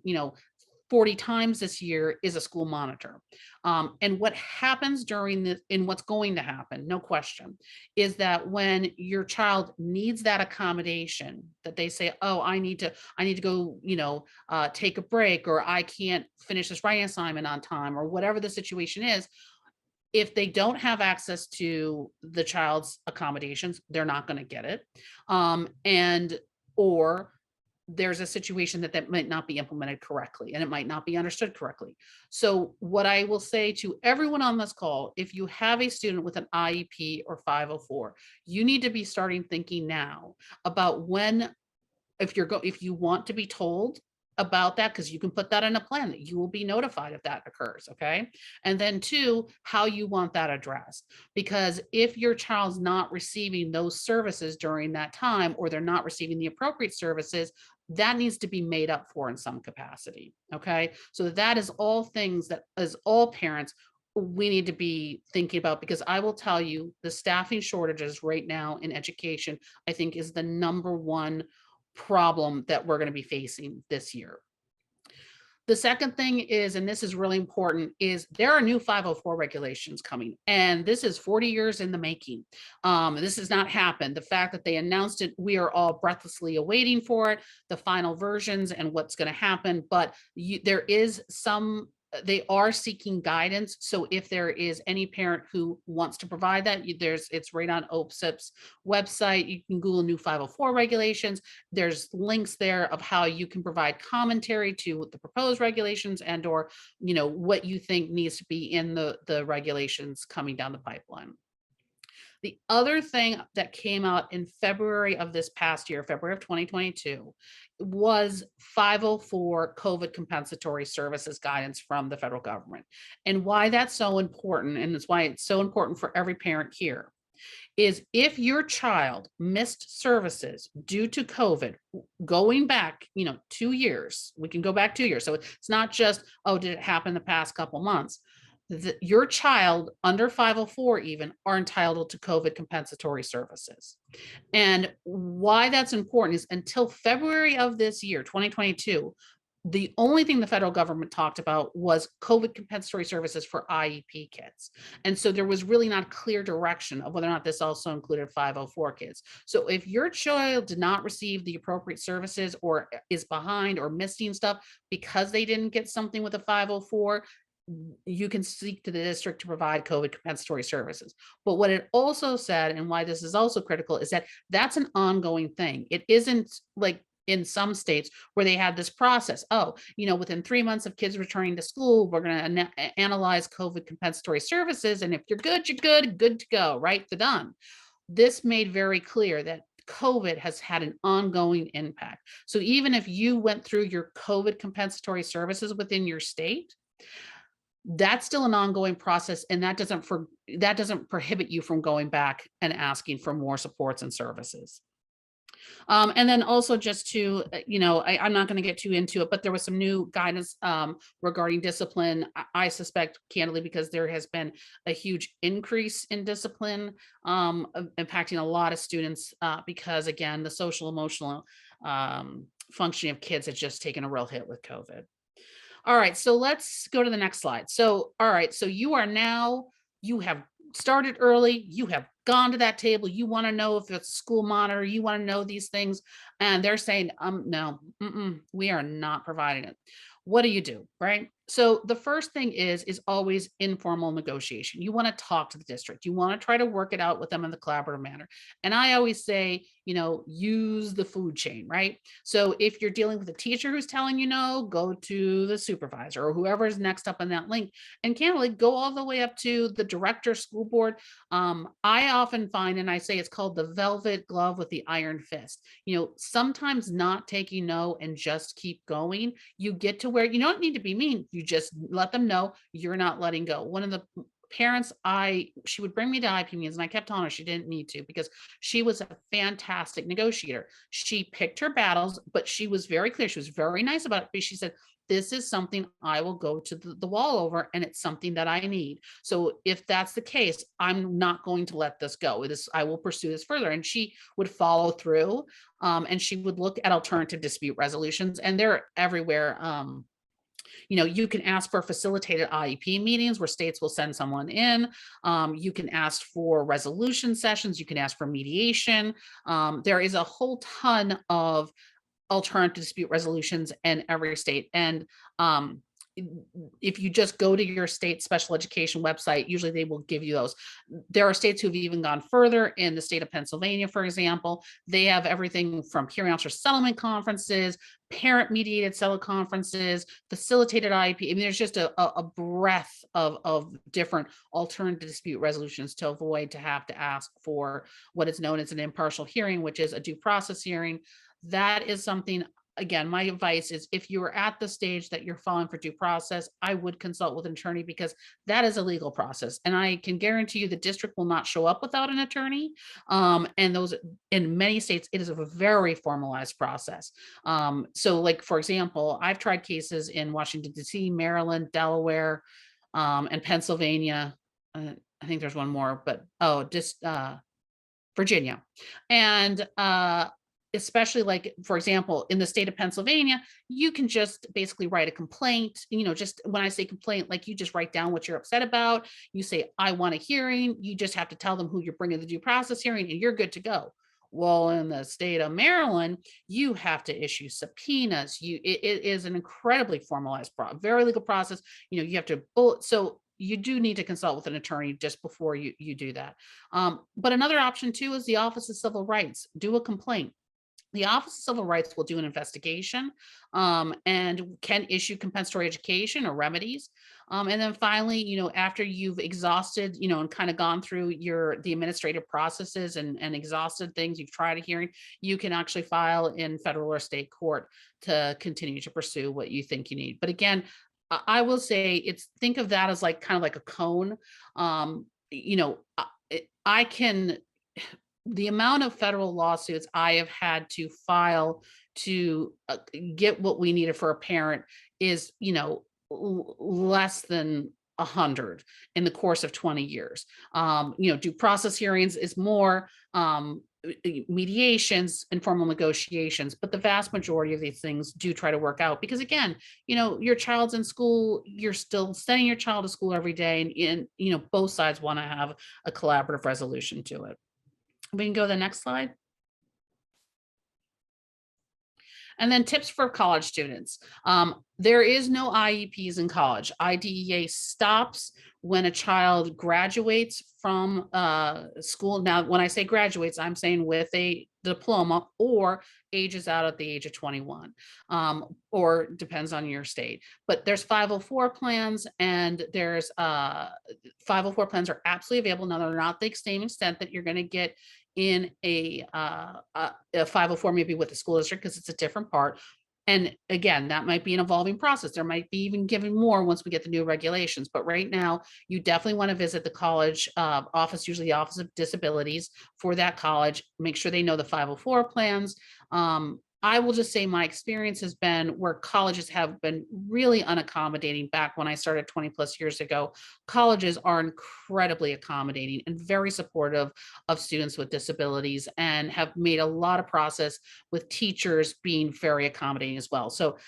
40 times this year is a school monitor. And what happens during this, and what's going to happen, no question, is that when your child needs that accommodation, that they say, oh, I need to go, take a break, or I can't finish this writing assignment on time, or whatever the situation is, if they don't have access to the child's accommodations, they're not going to get it. Or there's a situation that might not be implemented correctly, and it might not be understood correctly. So what I will say to everyone on this call, if you have a student with an IEP or 504, you need to be starting thinking now about when, if you want to be told about that, because you can put that in a plan that you will be notified if that occurs. Okay. And then two, how you want that addressed. Because if your child's not receiving those services during that time, or they're not receiving the appropriate services, that needs to be made up for in some capacity. Okay. So that is all things that, as all parents, we need to be thinking about, because I will tell you, the staffing shortages right now in education, I think, is the number one problem that we're going to be facing this year. The second thing is, and this is really important, is there are new 504 regulations coming, and this is 40 years in the making. This has not happened. The fact that they announced it, we are all breathlessly awaiting for it, the final versions and what's going to happen. But there is some, they are seeking guidance. So if there is any parent who wants to provide that, it's right on OPSIP's website. You can Google new 504 regulations. There's links there of how you can provide commentary to the proposed regulations, and or what you think needs to be in the regulations coming down the pipeline. The other thing that came out in February of this past year, February of 2022, was 504 COVID compensatory services guidance from the federal government. And why that's so important, and it's why it's so important for every parent here, is if your child missed services due to COVID, going back, 2 years, we can go back 2 years. So it's not just, oh, did it happen the past couple months? Your child under 504 even are entitled to COVID compensatory services. And why that's important is, until February of this year, 2022, the only thing the federal government talked about was COVID compensatory services for IEP kids. And so there was really not clear direction of whether or not this also included 504 kids. So if your child did not receive the appropriate services, or is behind or missing stuff because they didn't get something with a 504, you can seek to the district to provide COVID compensatory services. But what it also said, and why this is also critical, is that that's an ongoing thing. It isn't like in some states where they had this process. Oh, within 3 months of kids returning to school, we're going to analyze COVID compensatory services. And if you're good, you're good to go, right? They're done. This made very clear that COVID has had an ongoing impact. So even if you went through your COVID compensatory services within your state, that's still an ongoing process, and that doesn't prohibit you from going back and asking for more supports and services. And then also, just to, I'm not going to get too into it, but there was some new guidance regarding discipline. I suspect, candidly, because there has been a huge increase in discipline impacting a lot of students, because again, the social emotional functioning of kids has just taken a real hit with COVID. All right, so let's go to the next slide. So, all right, so you have started early, you have gone to that table, you want to know if it's school monitor, you want to know these things, and they're saying, no, we are not providing it. What do you do, right? So the first thing is always informal negotiation. You want to talk to the district. You want to try to work it out with them in the collaborative manner. And I always say, use the food chain, right? So if you're dealing with a teacher who's telling you no, go to the supervisor or whoever is next up on that link, and candidly go all the way up to the director, school board. I often find, and I say it's called the velvet glove with the iron fist. Sometimes not taking no and just keep going, you get to where you don't need to be mean. You just let them know you're not letting go. One of the parents, she would bring me to IP meetings and I kept telling her she didn't need to because she was a fantastic negotiator. She picked her battles, but she was very clear. She was very nice about it. But she said, this is something I will go to the wall over, and it's something that I need. So if that's the case, I'm not going to let this go. I will pursue this further. And she would follow through, and she would look at alternative dispute resolutions, and they're everywhere. You can ask for facilitated IEP meetings where states will send someone in. You can ask for resolution sessions. You can ask for mediation. There is a whole ton of alternative dispute resolutions in every state. And if you just go to your state special education website, usually they will give you those. There are states who've even gone further. In the state of Pennsylvania, for example, they have everything from hearing officer settlement conferences, parent mediated settlement conferences, facilitated IEP. I mean, there's just a breadth of different alternative dispute resolutions to avoid to have to ask for what is known as an impartial hearing, which is a due process hearing. That is something, again, my advice is if you are at the stage that you're filing for due process, I would consult with an attorney because that is a legal process. And I can guarantee you the district will not show up without an attorney. And those in many states, it is a very formalized process. So like, for example, I've tried cases in Washington, D.C., Maryland, Delaware, and Pennsylvania. I think there's one more, but Virginia. And especially like, for example, in the state of Pennsylvania, you can just basically write a complaint. Just when I say complaint, like you just write down what you're upset about. You say, I want a hearing. You just have to tell them who you're bringing the due process hearing and you're good to go. Well, in the state of Maryland, you have to issue subpoenas. It is an incredibly formalized, very legal process. You have to bullet. So you do need to consult with an attorney just before you do that. But another option too is the Office of Civil Rights. Do a complaint. The Office of Civil Rights will do an investigation, and can issue compensatory education or remedies. And then finally, after you've exhausted, and kind of gone through the administrative processes and exhausted things, you've tried a hearing, you can actually file in federal or state court to continue to pursue what you think you need. But again, I will say think of that as like kind of like a cone. I can the amount of federal lawsuits I have had to file to get what we needed for a parent is, less than 100 in the course of 20 years. Due process hearings is more, mediations, informal negotiations, but the vast majority of these things do try to work out because again, your child's in school, you're still sending your child to school every day, and both sides want to have a collaborative resolution to it. We can go to the next slide. And then tips for college students. There is no IEPs in college. IDEA stops when a child graduates from school. Now, when I say graduates, I'm saying with a diploma or ages out at the age of 21, or depends on your state. But there's 504 plans, and there's 504 plans are absolutely available. Now, they're not the same extent that you're going to get in a 504 maybe with the school district because it's a different part. And again, that might be an evolving process. There might be even giving more once we get the new regulations. But right now, you definitely want to visit the college office, usually the Office of Disabilities for that college. Make sure they know the 504 plans. I will just say my experience has been where colleges have been really unaccommodating. Back when I started 20 plus years ago, colleges are incredibly accommodating and very supportive of students with disabilities and have made a lot of process with teachers being very accommodating as well. So,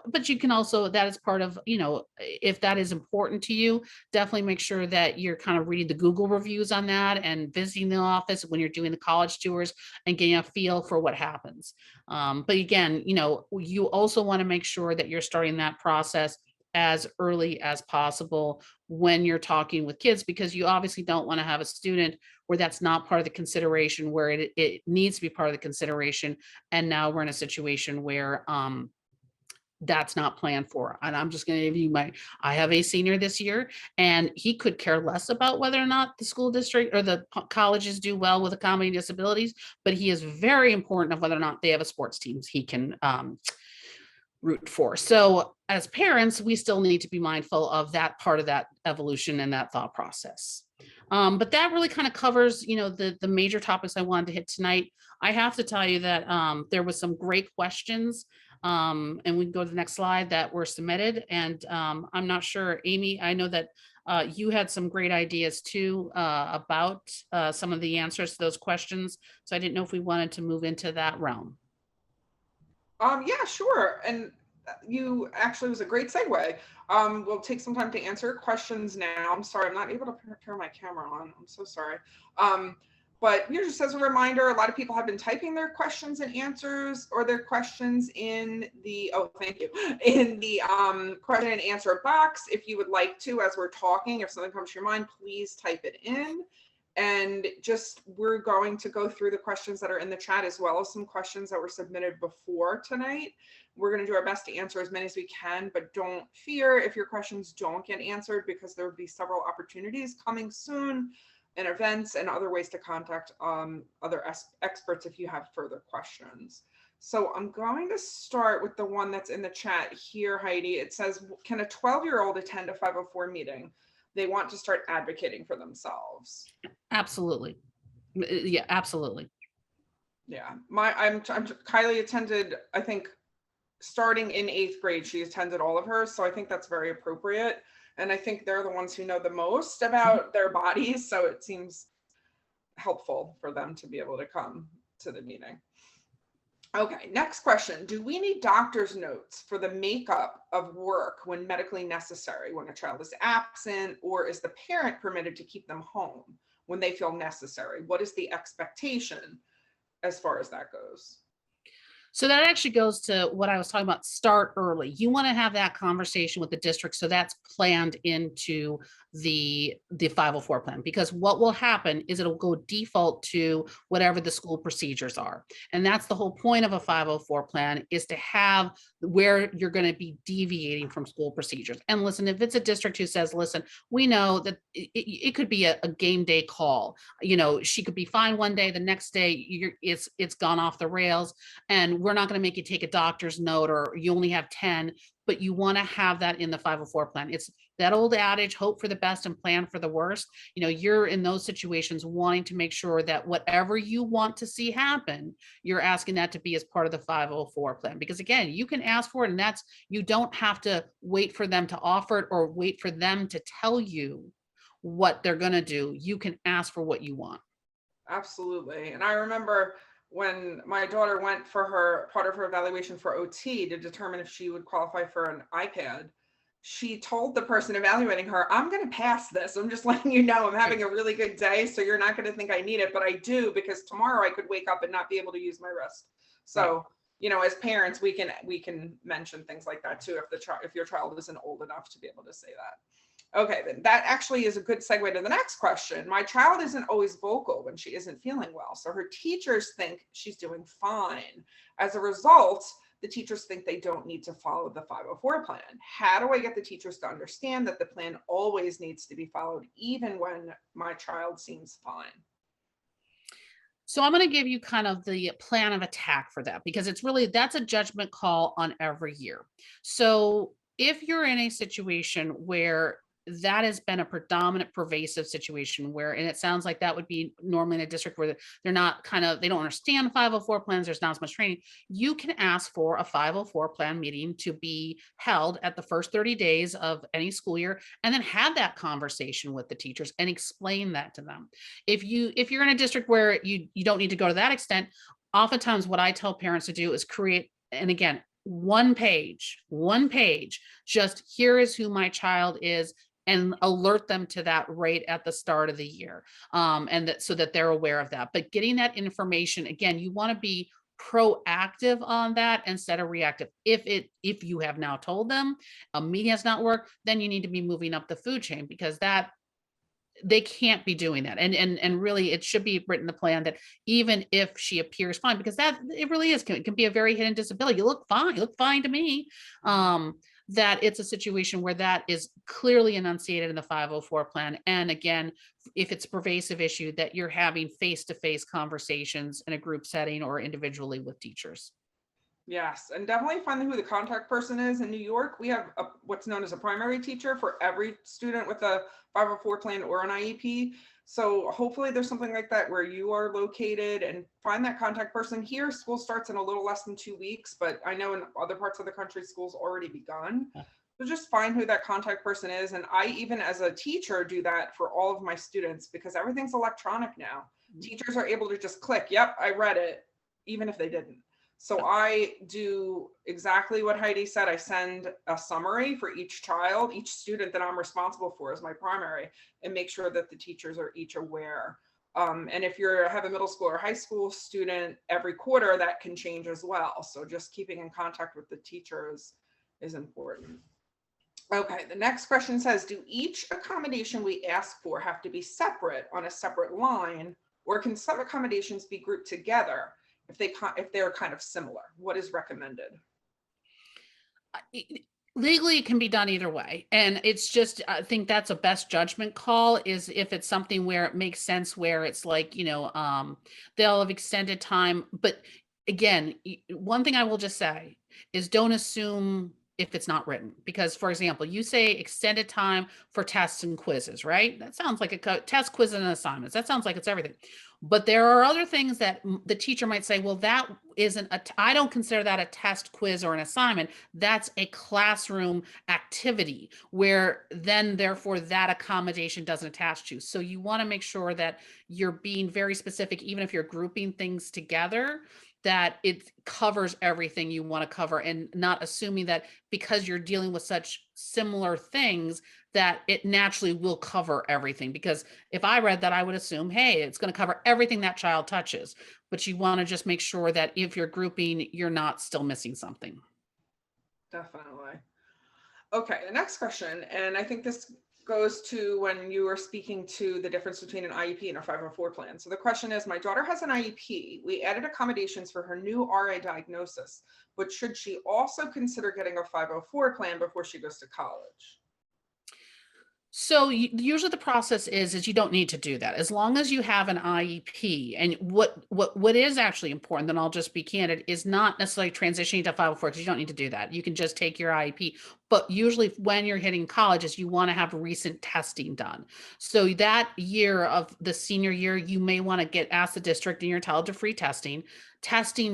but you can also, that is part of, if that is important to you, definitely make sure that you're kind of reading the Google reviews on that and visiting the office when you're doing the college tours and getting a feel for what happens. But again, you also want to make sure that you're starting that process as early as possible when you're talking with kids, because you obviously don't want to have a student where that's not part of the consideration, where it needs to be part of the consideration. And now we're in a situation where that's not planned for. And I'm just going to give you I have a senior this year, and he could care less about whether or not the school district or the colleges do well with accommodating disabilities, but he is very important of whether or not they have a sports teams he can root for. So as parents, we still need to be mindful of that part of that evolution and that thought process. But that really kind of covers, the major topics I wanted to hit tonight. I have to tell you that there was some great questions, and we can go to the next slide, that were submitted. And I'm not sure, Amy, I know that you had some great ideas too about some of the answers to those questions. So I didn't know if we wanted to move into that realm. Yeah, sure. And you actually was a great segue. We'll take some time to answer questions now. I'm sorry, I'm not able to turn my camera on. I'm so sorry. But just as a reminder, a lot of people have been typing their questions and answers, or their questions in the, thank you, in the question and answer box. If you would like to, as we're talking, if something comes to your mind, please type it in. And we're going to go through the questions that are in the chat, as well as some questions that were submitted before tonight. We're going to do our best to answer as many as we can, but don't fear if your questions don't get answered, because there will be several opportunities coming soon, and events and other ways to contact other experts if you have further questions. So I'm going to start with the one that's in the chat here, Heidi. It says, can a 12-year-old attend a 504 meeting? They want to start advocating for themselves. Absolutely. Yeah, absolutely. Yeah, Kylie attended, I think, starting in 8th grade, she attended all of hers. So I think that's very appropriate. And I think they're the ones who know the most about their bodies. So it seems helpful for them to be able to come to the meeting. Okay, next question. Do we need doctor's notes for the makeup of work when medically necessary, when a child is absent, or is the parent permitted to keep them home when they feel necessary? What is the expectation as far as that goes? So that actually goes to what I was talking about, start early. You want to have that conversation with the district, so that's planned into the 504 plan, because what will happen is it'll go default to whatever the school procedures are. And that's the whole point of a 504 plan, is to have where you're going to be deviating from school procedures. And listen, if it's a district who says, listen, we know that it could be a game day call. She could be fine one day, the next day it's gone off the rails, and we're not going to make you take a doctor's note, or you only have 10, but you want to have that in the 504 plan. It's that old adage, hope for the best and plan for the worst. You're in those situations wanting to make sure that whatever you want to see happen, you're asking that to be as part of the 504 plan. Because again, you can ask for it, and you don't have to wait for them to offer it, or wait for them to tell you what they're going to do. You can ask for what you want. Absolutely. And I remember when my daughter went for part of her evaluation for OT to determine if she would qualify for an iPad, she told the person evaluating her, I'm going to pass this. I'm just letting you know I'm having a really good day, so you're not going to think I need it, but I do, because tomorrow I could wake up and not be able to use my wrist. So, as parents, we can mention things like that too, if your child isn't old enough to be able to say that. Okay, then that actually is a good segue to the next question. My child isn't always vocal when she isn't feeling well, so her teachers think she's doing fine. As a result, the teachers think they don't need to follow the 504 plan. How do I get the teachers to understand that the plan always needs to be followed, even when my child seems fine? So I'm going to give you kind of the plan of attack for that, because that's a judgment call on every year. So if you're in a situation where that has been a predominant pervasive situation, and it sounds like that would be normally in a district where they don't understand 504 plans, there's not as much training, you can ask for a 504 plan meeting to be held at the first 30 days of any school year, and then have that conversation with the teachers and explain that to them. If you're in a district where you don't need to go to that extent, oftentimes what I tell parents to do is create, and again, one page, just here is who my child is, and alert them to that right at the start of the year. So that they're aware of that. But getting that information, again, you want to be proactive on that instead of reactive. If you have now told them a meeting has not worked, then you need to be moving up the food chain, because that they can't be doing that. And really it should be written in the plan that even if she appears fine, because that it really is can be a very hidden disability. You look fine to me. That it's a situation where that is clearly enunciated in the 504 plan. And again, if it's a pervasive issue, that you're having face-to-face conversations in a group setting or individually with teachers. Yes, and definitely find who the contact person is. In New York, we have what's known as a primary teacher for every student with a 504 plan or an IEP. So hopefully there's something like that where you are located, and find that contact person. Here, school starts in a little less than 2 weeks, but I know in other parts of the country, school's already begun. So just find who that contact person is. And I, even as a teacher, do that for all of my students because everything's electronic now. Teachers are able to just click, yep, I read it, even if they didn't. So I do exactly what Heidi said. I send a summary for each child, each student that I'm responsible for as my primary, and make sure that the teachers are each aware. And if you have a middle school or high school student, every quarter that can change as well. So just keeping in contact with the teachers is important. Okay, the next question says, do each accommodation we ask for have to be separate on a separate line, or can some accommodations be grouped together if they're kind of similar? What is recommended? Legally, it can be done either way. And it's just, I think that's a best judgment call, is if it's something where it makes sense, where it's like, they'll have extended time. But again, one thing I will just say is don't assume if it's not written. Because, for example, you say extended time for tests and quizzes, right? That sounds like a test, quiz, and assignments. That sounds like it's everything. But there are other things that the teacher might say, well, that isn't I don't consider that a test, quiz, or an assignment. That's a classroom activity where then therefore that accommodation doesn't attach to. So you want to make sure that you're being very specific, even if you're grouping things together, that it covers everything you want to cover, and not assuming that because you're dealing with such similar things that it naturally will cover everything. Because if I read that, I would assume, hey, it's going to cover everything that child touches. But you want to just make sure that if you're grouping, you're not still missing something. Definitely. Okay, the next question, and I think this goes to when you were speaking to the difference between an IEP and a 504 plan. So the question is, my daughter has an IEP. We added accommodations for her new RA diagnosis, but should she also consider getting a 504 plan before she goes to college? So usually the process is you don't need to do that as long as you have an IEP. And what is actually important, then I'll just be candid, is not necessarily transitioning to 504, because you don't need to do that. You can just take your IEP. But usually when you're hitting colleges, you want to have recent testing done. So that year of the senior year, you may want to ask the district and you're entitled to free testing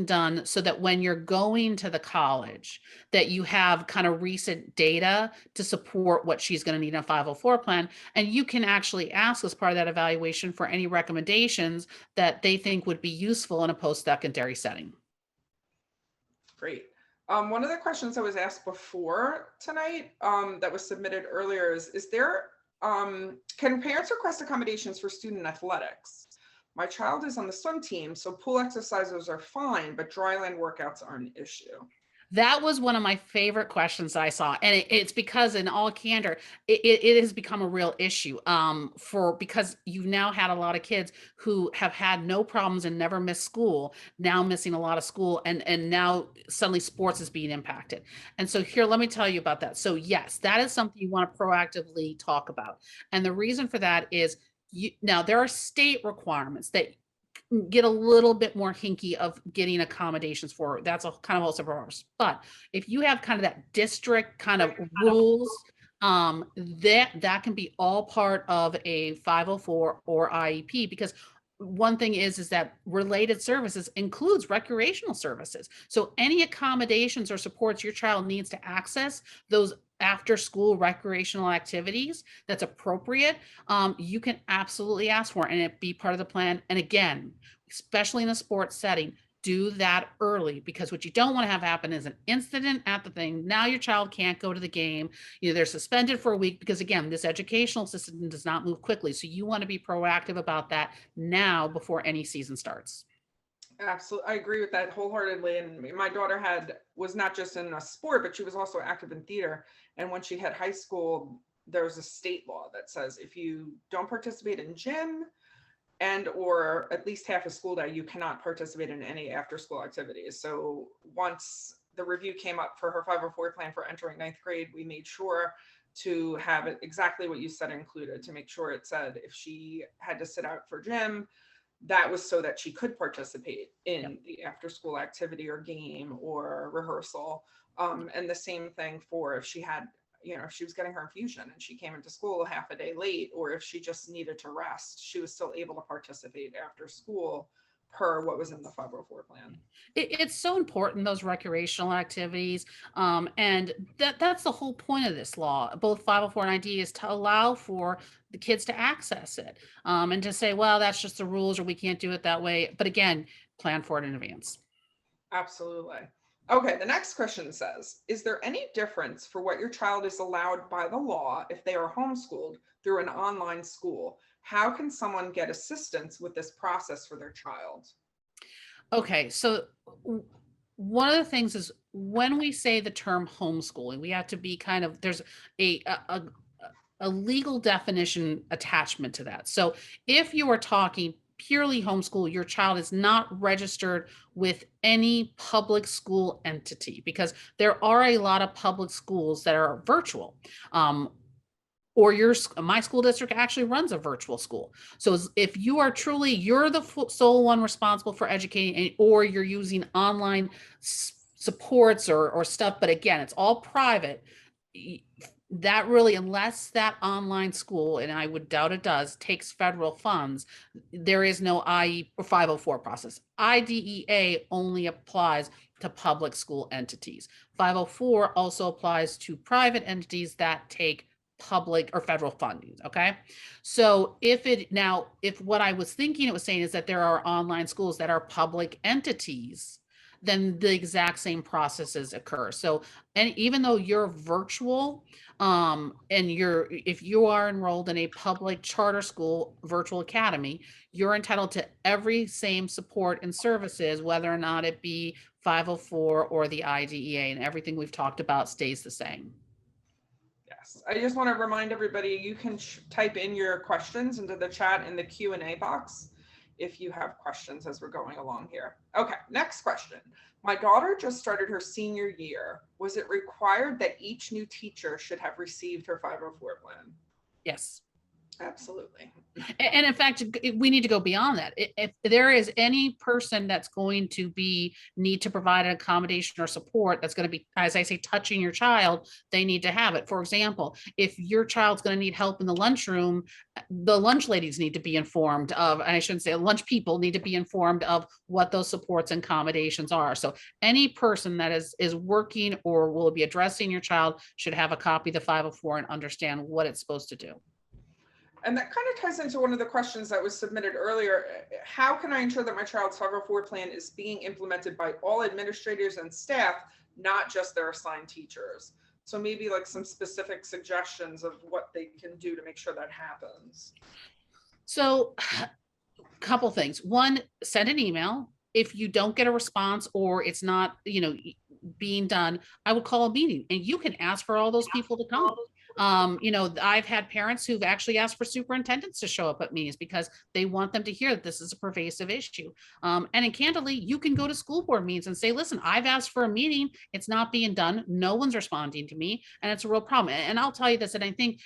done, so that when you're going to the college, that you have kind of recent data to support what she's going to need in a 504 plan. And you can actually ask as part of that evaluation for any recommendations that they think would be useful in a post-secondary setting. Great. One of the questions that was asked before tonight that was submitted earlier is there, can parents request accommodations for student athletics? My child is on the swim team, so pool exercises are fine, but dryland workouts are an issue. That was one of my favorite questions I saw. And it's because, in all candor, it has become a real issue because you've now had a lot of kids who have had no problems and never missed school, now missing a lot of school, and now suddenly sports is being impacted. And so here, let me tell you about that. So yes, that is something you want to proactively talk about. And the reason for that is now there are state requirements that get a little bit more hinky of getting accommodations for. That's a kind of also purpose. But if you have kind of that district kind of rules, that can be all part of a 504 or IEP. Because one thing is that related services includes recreational services. So any accommodations or supports your child needs to access those after school recreational activities that's appropriate, you can absolutely ask for it and it be part of the plan. And again, especially in a sports setting, do that early, because what you don't want to have happen is an incident at the thing. Now your child can't go to the game. They're suspended for a week, because again, this educational system does not move quickly. So you want to be proactive about that now before any season starts. Absolutely. I agree with that wholeheartedly. And my daughter was not just in a sport, but she was also active in theater. And when she had high school, there was a state law that says if you don't participate in gym and or at least half a school day, you cannot participate in any after school activities. So once the review came up for her 504 plan for entering ninth grade, we made sure to have it exactly what you said included, to make sure it said if she had to sit out for gym, that was so that she could participate Yep. in the after school activity or game or rehearsal. And the same thing for if she had, if she was getting her infusion and she came into school half a day late, or if she just needed to rest, she was still able to participate after school per what was in the 504 plan. It's so important, those recreational activities. And that's the whole point of this law, both 504 and ID, is to allow for the kids to access it. And to say, well, that's just the rules or we can't do it that way. But again, plan for it in advance. Absolutely. Okay, the next question says, is there any difference for what your child is allowed by the law if they are homeschooled through an online school? How can someone get assistance with this process for their child? Okay, so one of the things is when we say the term homeschooling, we have to be kind of, there's a legal definition attachment to that. So if you are talking purely homeschool, your child is not registered with any public school entity, because there are a lot of public schools that are virtual. Or my school district actually runs a virtual school. So if you are truly, you're the sole one responsible for educating, or you're using online supports or stuff, but again, it's all private. That really, unless that online school, and I would doubt it does, takes federal funds, there is no IE or 504 process. IDEA only applies to public school entities. 504 also applies to private entities that take public or federal funding. Okay. So if what I was thinking it was saying is that there are online schools that are public entities, then the exact same processes occur. So, and even though you're virtual, and if you are enrolled in a public charter school virtual academy, you're entitled to every same support and services, whether or not it be 504 or the IDEA, and everything we've talked about stays the same. Yes, I just want to remind everybody, you can type in your questions into the chat in the Q&A box if you have questions as we're going along here. Okay, next question. My daughter just started her senior year. Was it required that each new teacher should have received her 504 plan? Yes. Absolutely. And in fact, we need to go beyond that. If there is any person that's going to need to provide an accommodation or support that's going to be, as I say, touching your child, they need to have it. For example, if your child's going to need help in the lunchroom, the lunch ladies need to be informed of, and I shouldn't say lunch people need to be informed of what those supports and accommodations are. So any person that is working or will be addressing your child should have a copy of the 504 and understand what it's supposed to do. And that kind of ties into one of the questions that was submitted earlier. How can I ensure that my child's 504 plan is being implemented by all administrators and staff, not just their assigned teachers? So maybe like some specific suggestions of what they can do to make sure that happens. So a couple things. One, send an email. If you don't get a response or it's not, being done, I would call a meeting and you can ask for all those people to come. I've had parents who've actually asked for superintendents to show up at meetings because they want them to hear that this is a pervasive issue. And candidly, you can go to school board meetings and say, listen, I've asked for a meeting. It's not being done. No one's responding to me. And it's a real problem. And I'll tell you this, and I think,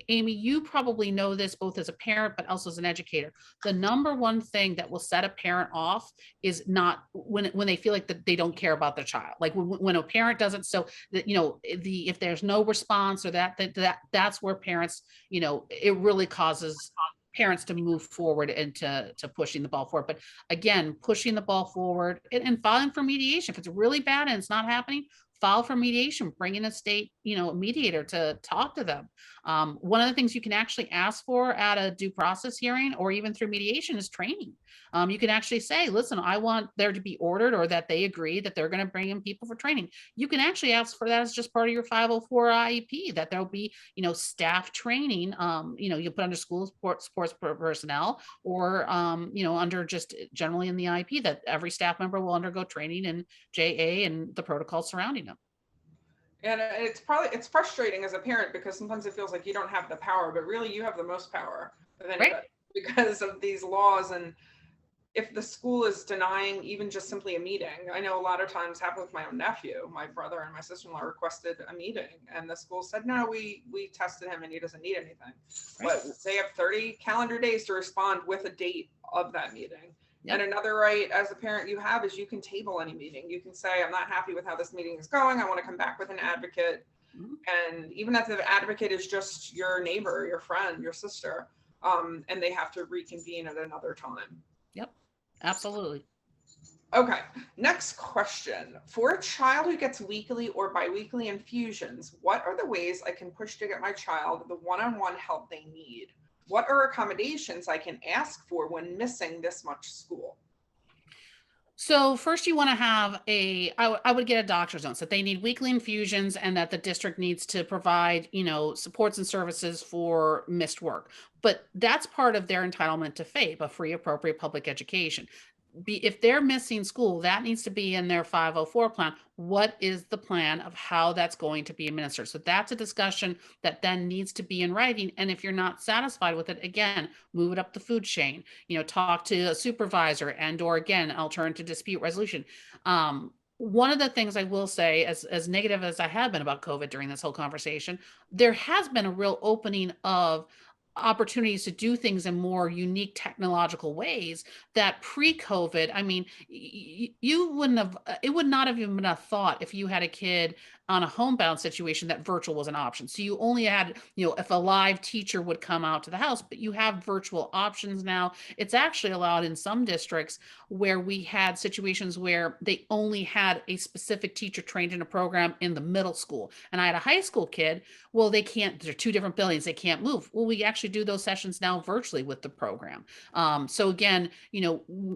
Amy, you probably know this both as a parent, but also as an educator. The number one thing that will set a parent off is not when they feel like that they don't care about their child. Like when a parent doesn't, so that, if there's no response or that's where parents, it really causes parents to move forward and to pushing the ball forward. But again, pushing the ball forward and filing for mediation. If it's really bad and it's not happening, file for mediation, bring in a state, mediator to talk to them. One of the things you can actually ask for at a due process hearing or even through mediation is training. You can actually say, listen, I want there to be ordered, or that they agree that they're going to bring in people for training. You can actually ask for that as just part of your 504 IEP, that there'll be, staff training, you put under school sports personnel, or, under just generally in the IEP, that every staff member will undergo training in JA and the protocols surrounding them. And it's frustrating as a parent, because sometimes it feels like you don't have the power, but really you have the most power of anybody, Right. because of these laws. And if the school is denying even just simply a meeting, I know a lot of times happened with my own nephew. My brother and my sister-in-law requested a meeting, and the school said, no, we tested him and he doesn't need anything. Right. But they have 30 calendar days to respond with a date of that meeting. Yep. And another right as a parent you have is you can table any meeting. You can say, I'm not happy with how this meeting is going. I want to come back with an advocate. Mhm. And even if the advocate is just your neighbor, your friend, your sister, and they have to reconvene at another time. Yep, absolutely. Okay, next question. For a child who gets weekly or biweekly infusions, what are the ways I can push to get my child the one-on-one help they need? What are accommodations I can ask for when missing this much school? So first you want to have I would get a doctor's note that they need weekly infusions, and that the district needs to provide, supports and services for missed work. But that's part of their entitlement to FAPE, a free appropriate public education. If they're missing school, that needs to be in their 504 plan. What is the plan of how that's going to be administered? So that's a discussion that then needs to be in writing. And if you're not satisfied with it, again, move it up the food chain, talk to a supervisor, and, or again, alternative dispute resolution. One of the things I will say, as negative as I have been about COVID during this whole conversation, there has been a real opening of opportunities to do things in more unique technological ways that pre-COVID, I mean, you wouldn't have, it would not have even been a thought if you had a kid on a homebound situation that virtual was an option. So you only had, if a live teacher would come out to the house, but you have virtual options now. It's actually allowed in some districts where we had situations where they only had a specific teacher trained in a program in the middle school. And I had a high school kid. Well, they can't, they're two different buildings, they can't move. Well, we actually do those sessions now virtually with the program. So again,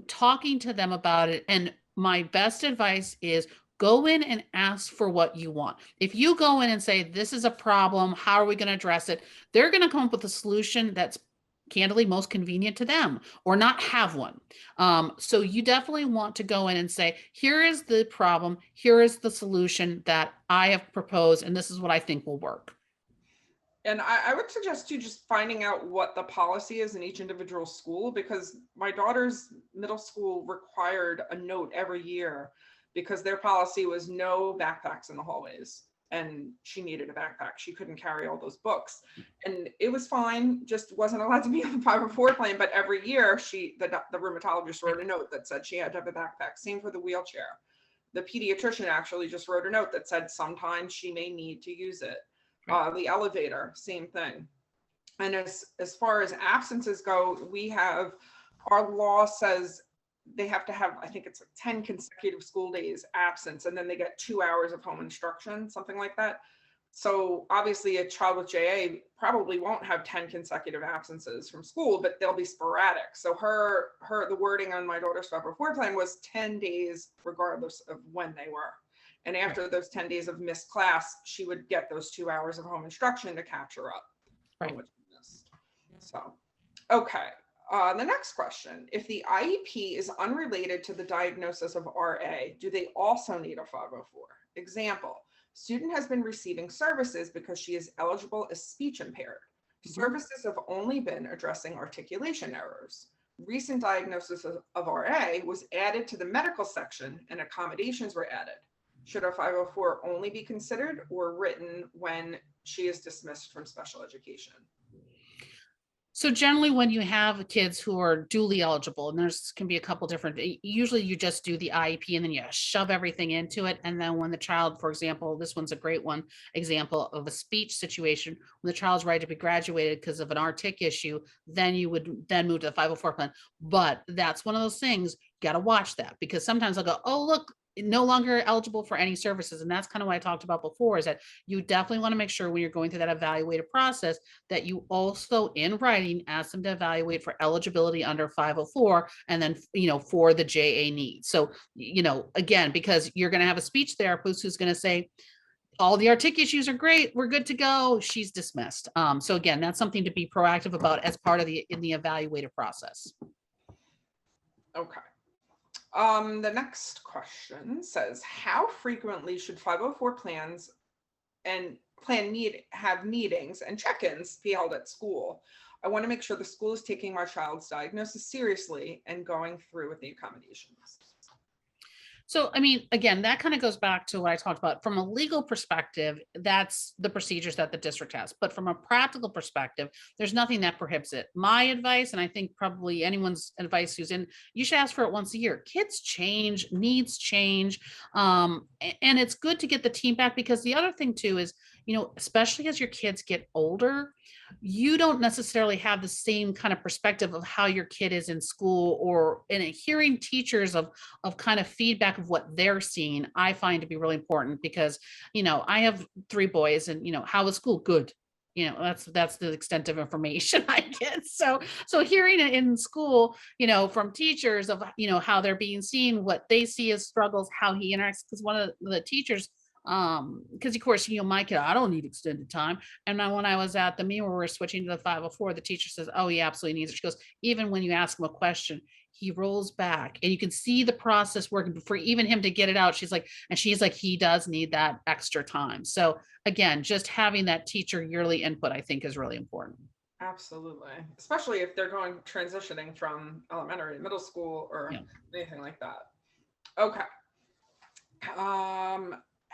talking to them about it. And my best advice is go in and ask for what you want. If you go in and say, this is a problem, how are we going to address it? They're going to come up with a solution that's candidly most convenient to them, or not have one. So you definitely want to go in and say, here is the problem, here is the solution that I have proposed, and this is what I think will work. And I would suggest you just finding out what the policy is in each individual school, because my daughter's middle school required a note every year because their policy was no backpacks in the hallways. And she needed a backpack. She couldn't carry all those books. And it was fine, just wasn't allowed to be on the 504 plan. But every year the rheumatologist wrote a note that said she had to have a backpack. Same for the wheelchair. The pediatrician actually just wrote a note that said sometimes she may need to use it. The elevator, same thing. And as far as absences go, we have, our law says they have to have, I think it's like 10 consecutive school days absence, and then they get 2 hours of home instruction, something like that. So obviously a child with JA probably won't have 10 consecutive absences from school, but they'll be sporadic. So the wording on my daughter's 504 plan was 10 days regardless of when they were. And after those 10 days of missed class, she would get those 2 hours of home instruction to catch her up. Right. So, okay. The next question, if the IEP is unrelated to the diagnosis of RA, do they also need a 504? Example, student has been receiving services because she is eligible as speech impaired. Services have only been addressing articulation errors. Recent diagnosis of RA was added to the medical section and accommodations were added. Should a 504 only be considered or written when she is dismissed from special education? So generally when you have kids who are duly eligible, and there's can be a couple different, usually you just do the IEP and then you shove everything into it. And then when the child, for example, this one's a great one example of a speech situation, when the child's ready to be graduated because of an RTIC issue, then you would then move to the 504 plan. But that's one of those things, got to watch that, because sometimes I'll go, oh, look, no longer eligible for any services. And that's kind of what I talked about before, is that you definitely want to make sure when you're going through that evaluative process that you also in writing ask them to evaluate for eligibility under 504 and then, for the JA needs. So, again, because you're going to have a speech therapist who's going to say, all the artic issues are great, we're good to go, she's dismissed. So again, that's something to be proactive about as part of in the evaluative process. Okay. The next question says, how frequently should 504 plans and have meetings and check-ins be held at school? I want to make sure the school is taking my child's diagnosis seriously and going through with the accommodations. So, I mean, again, that kind of goes back to what I talked about. From a legal perspective, that's the procedures that the district has. But from a practical perspective, there's nothing that prohibits it. My advice, and I think probably anyone's advice who's in, you should ask for it once a year. Kids change, needs change. And it's good to get the team back, because the other thing too is, especially as your kids get older, you don't necessarily have the same kind of perspective of how your kid is in school, or in hearing teachers of kind of feedback of what they're seeing, I find to be really important, because, I have 3 boys, and, how was school? Good. That's the extent of information I get. So hearing it in school, from teachers of, how they're being seen, what they see as struggles, how he interacts, because one of the teachers, because of course, my kid, I don't need extended time. And then when I was at the meeting where we're switching to the 504, the teacher says, oh, he absolutely needs it. She goes, even when you ask him a question, he rolls back, and you can see the process working for even him to get it out. She's like, he does need that extra time. So again, just having that teacher yearly input, I think, is really important. Absolutely. Especially if they're transitioning from elementary to middle school or anything like that. Okay.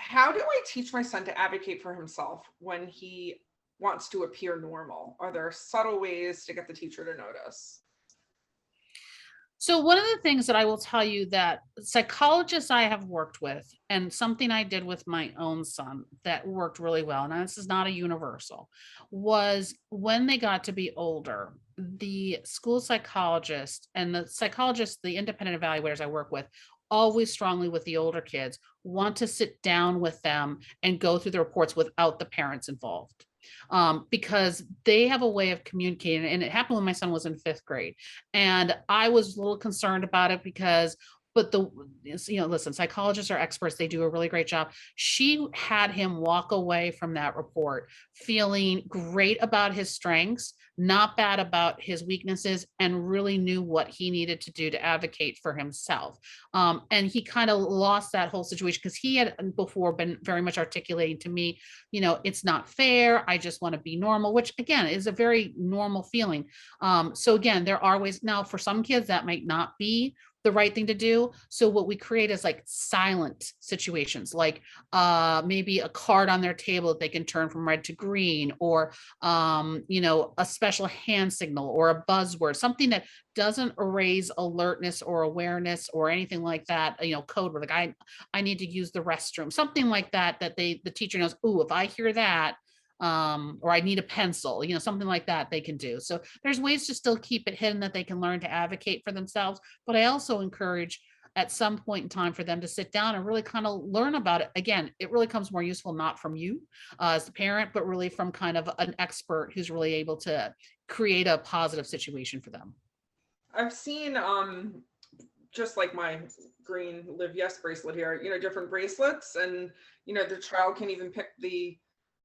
How do I teach my son to advocate for himself when he wants to appear normal? Are there subtle ways to get the teacher to notice? So one of the things that I will tell you, that psychologists I have worked with, and something I did with my own son that worked really well, and this is not a universal, was when they got to be older, the school psychologist and the independent evaluators I work with, always strongly with the older kids, want to sit down with them and go through the reports without the parents involved. Because they have a way of communicating. And it happened when my son was in 5th grade. And I was a little concerned about it, because but listen, psychologists are experts. They do a really great job. She had him walk away from that report feeling great about his strengths, not bad about his weaknesses, and really knew what he needed to do to advocate for himself. And he kind of lost that whole situation, because he had before been very much articulating to me, it's not fair. I just want to be normal, which again is a very normal feeling. So again, there are ways. Now, for some kids, that might not be the right thing to do. So what we create is like silent situations, like maybe a card on their table that they can turn from red to green, or a special hand signal, or a buzzword, something that doesn't erase alertness or awareness or anything like that. Code word, like I need to use the restroom, something like that, that the teacher knows, oh, if I hear that, or I need a pencil, something like that they can do. So there's ways to still keep it hidden that they can learn to advocate for themselves. But I also encourage at some point in time for them to sit down and really kind of learn about it. Again, it really comes more useful, not from you as the parent, but really from kind of an expert who's really able to create a positive situation for them. I've seen, just like my green Live Yes bracelet here, different bracelets, and, the child can even pick the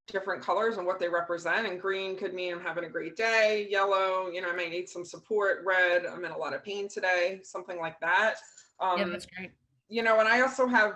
different colors and what they represent. And green could mean I'm having a great day. Yellow, I might need some support. Red, I'm in a lot of pain today, something like that. Yeah, that's great. And I also have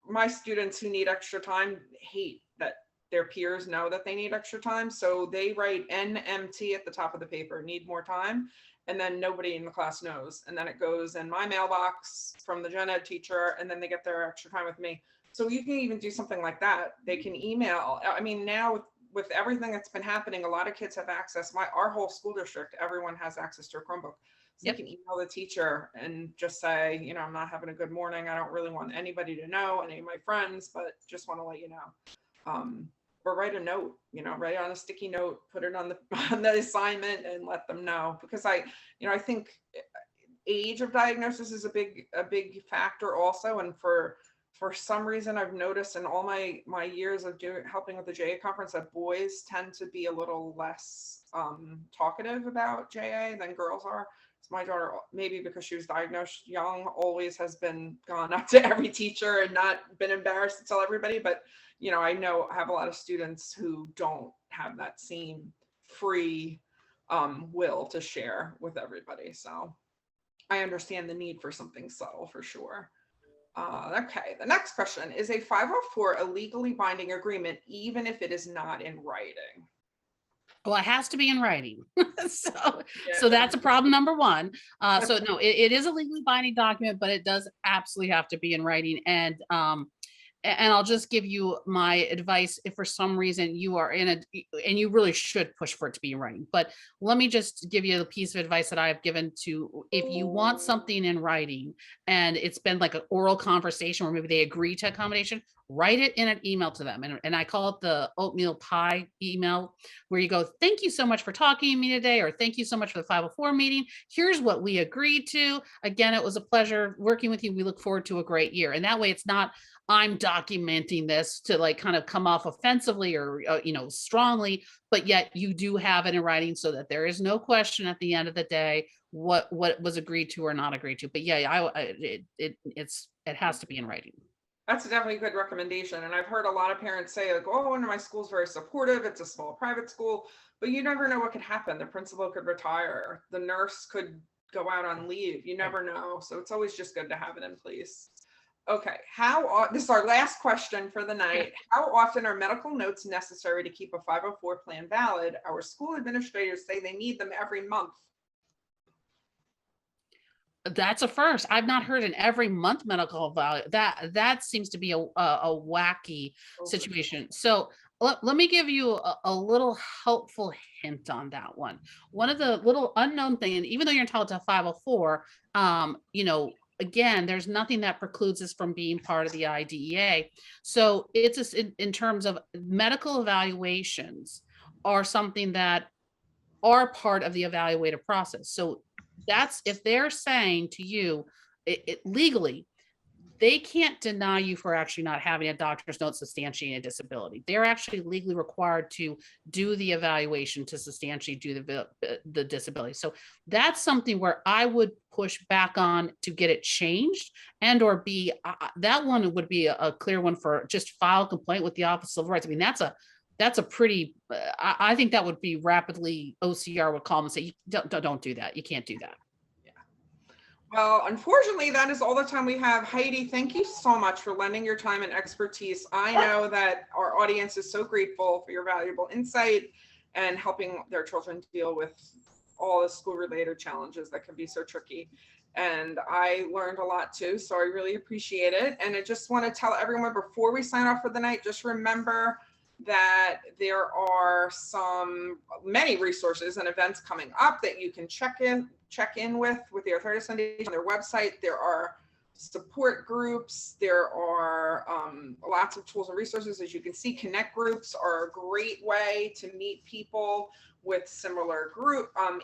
my students who need extra time hate that their peers know that they need extra time. So they write NMT at the top of the paper, need more time. And then nobody in the class knows. And then it goes in my mailbox from the gen ed teacher, and then they get their extra time with me. So you can even do something like that. They can email. I mean, now with everything that's been happening, a lot of kids have access. Our whole school district, everyone has access to a Chromebook. So you can email the teacher and just say, I'm not having a good morning. I don't really want anybody to know, any of my friends, but just want to let you know. Or write a note, write on a sticky note, put it on the assignment, and let them know. Because I think age of diagnosis is a big factor also. And for some reason, I've noticed in all my years of helping with the JA conference that boys tend to be a little less talkative about JA than girls are. So my daughter, maybe because she was diagnosed young, always has gone up to every teacher and not been embarrassed to tell everybody. But I have a lot of students who don't have that same free will to share with everybody. So I understand the need for something subtle for sure. Okay, the next question: is a 504 a legally binding agreement even if it is not in writing? Well, it has to be in writing. So that's a problem number one. So no, it is a legally binding document, but it does absolutely have to be in writing. And I'll just give you my advice if for some reason you are and you really should push for it to be in writing. But let me just give you the piece of advice that I've given to, if you want something in writing and it's been like an oral conversation where maybe they agree to accommodation, write it in an email to them. And I call it the oatmeal pie email, where you go, thank you so much for talking to me today, or thank you so much for the 504 meeting. Here's what we agreed to. Again, it was a pleasure working with you. We look forward to a great year. And that way it's not, I'm documenting this to like kind of come off offensively or, strongly, but yet you do have it in writing so that there is no question at the end of the day, what was agreed to or not agreed to. But yeah, it has to be in writing. That's definitely a good recommendation. And I've heard a lot of parents say like, oh, my school's very supportive. It's a small private school, but you never know what could happen. The principal could retire. The nurse could go out on leave. You never know. So it's always just good to have it in place. Okay, this is our last question for the night. How often are medical notes necessary to keep a 504 plan valid? Our school administrators say they need them every month. That's a first. I've not heard an every month medical value. That seems to be a wacky situation. So let me give you a little helpful hint on that one. One of the little unknown thing, and even though you're entitled to 504, again, there's nothing that precludes us from being part of the IDEA. So it's in terms of medical evaluations are something that are part of the evaluative process. So that's if they're saying to you legally, they can't deny you for actually not having a doctor's note substantiating a disability. They're actually legally required to do the evaluation to substantiate the disability. So that's something where I would push back on to get it changed, and or be that one would be a clear one for just file a complaint with the Office of Civil Rights. I mean, that's a pretty, I think that would be rapidly, OCR would call them and say, don't do that. You can't do that. Well, unfortunately, that is all the time we have. Heidi, thank you so much for lending your time and expertise. I know that our audience is so grateful for your valuable insight and helping their children deal with all the school-related challenges that can be so tricky. And I learned a lot too, so I really appreciate it. And I just want to tell everyone before we sign off for the night, just remember that there are many resources and events coming up that you can check in with the Arthritis Foundation on their website. There are support groups. There are lots of tools and resources. As you can see, connect groups are a great way to meet people with similar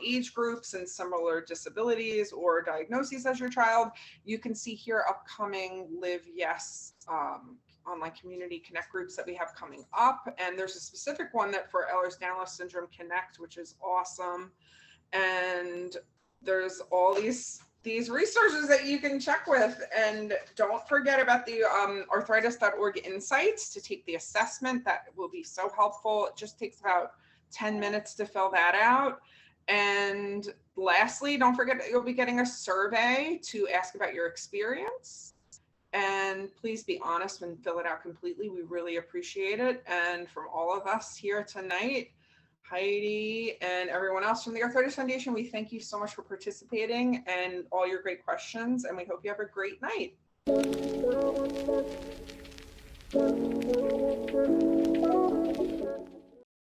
age groups and similar disabilities or diagnoses as your child. You can see here upcoming Live Yes online community connect groups that we have coming up. And there's a specific one that for Ehlers-Danlos syndrome Connect, which is awesome. And there's all these resources that you can check with. And don't forget about the arthritis.org insights to take the assessment. That will be so helpful. It just takes about 10 minutes to fill that out. And lastly, don't forget that you'll be getting a survey to ask about your experience. And please be honest and fill it out completely. We really appreciate it. And from all of us here tonight, Heidi and everyone else from the Arthritis Foundation, we thank you so much for participating and all your great questions. And we hope you have a great night.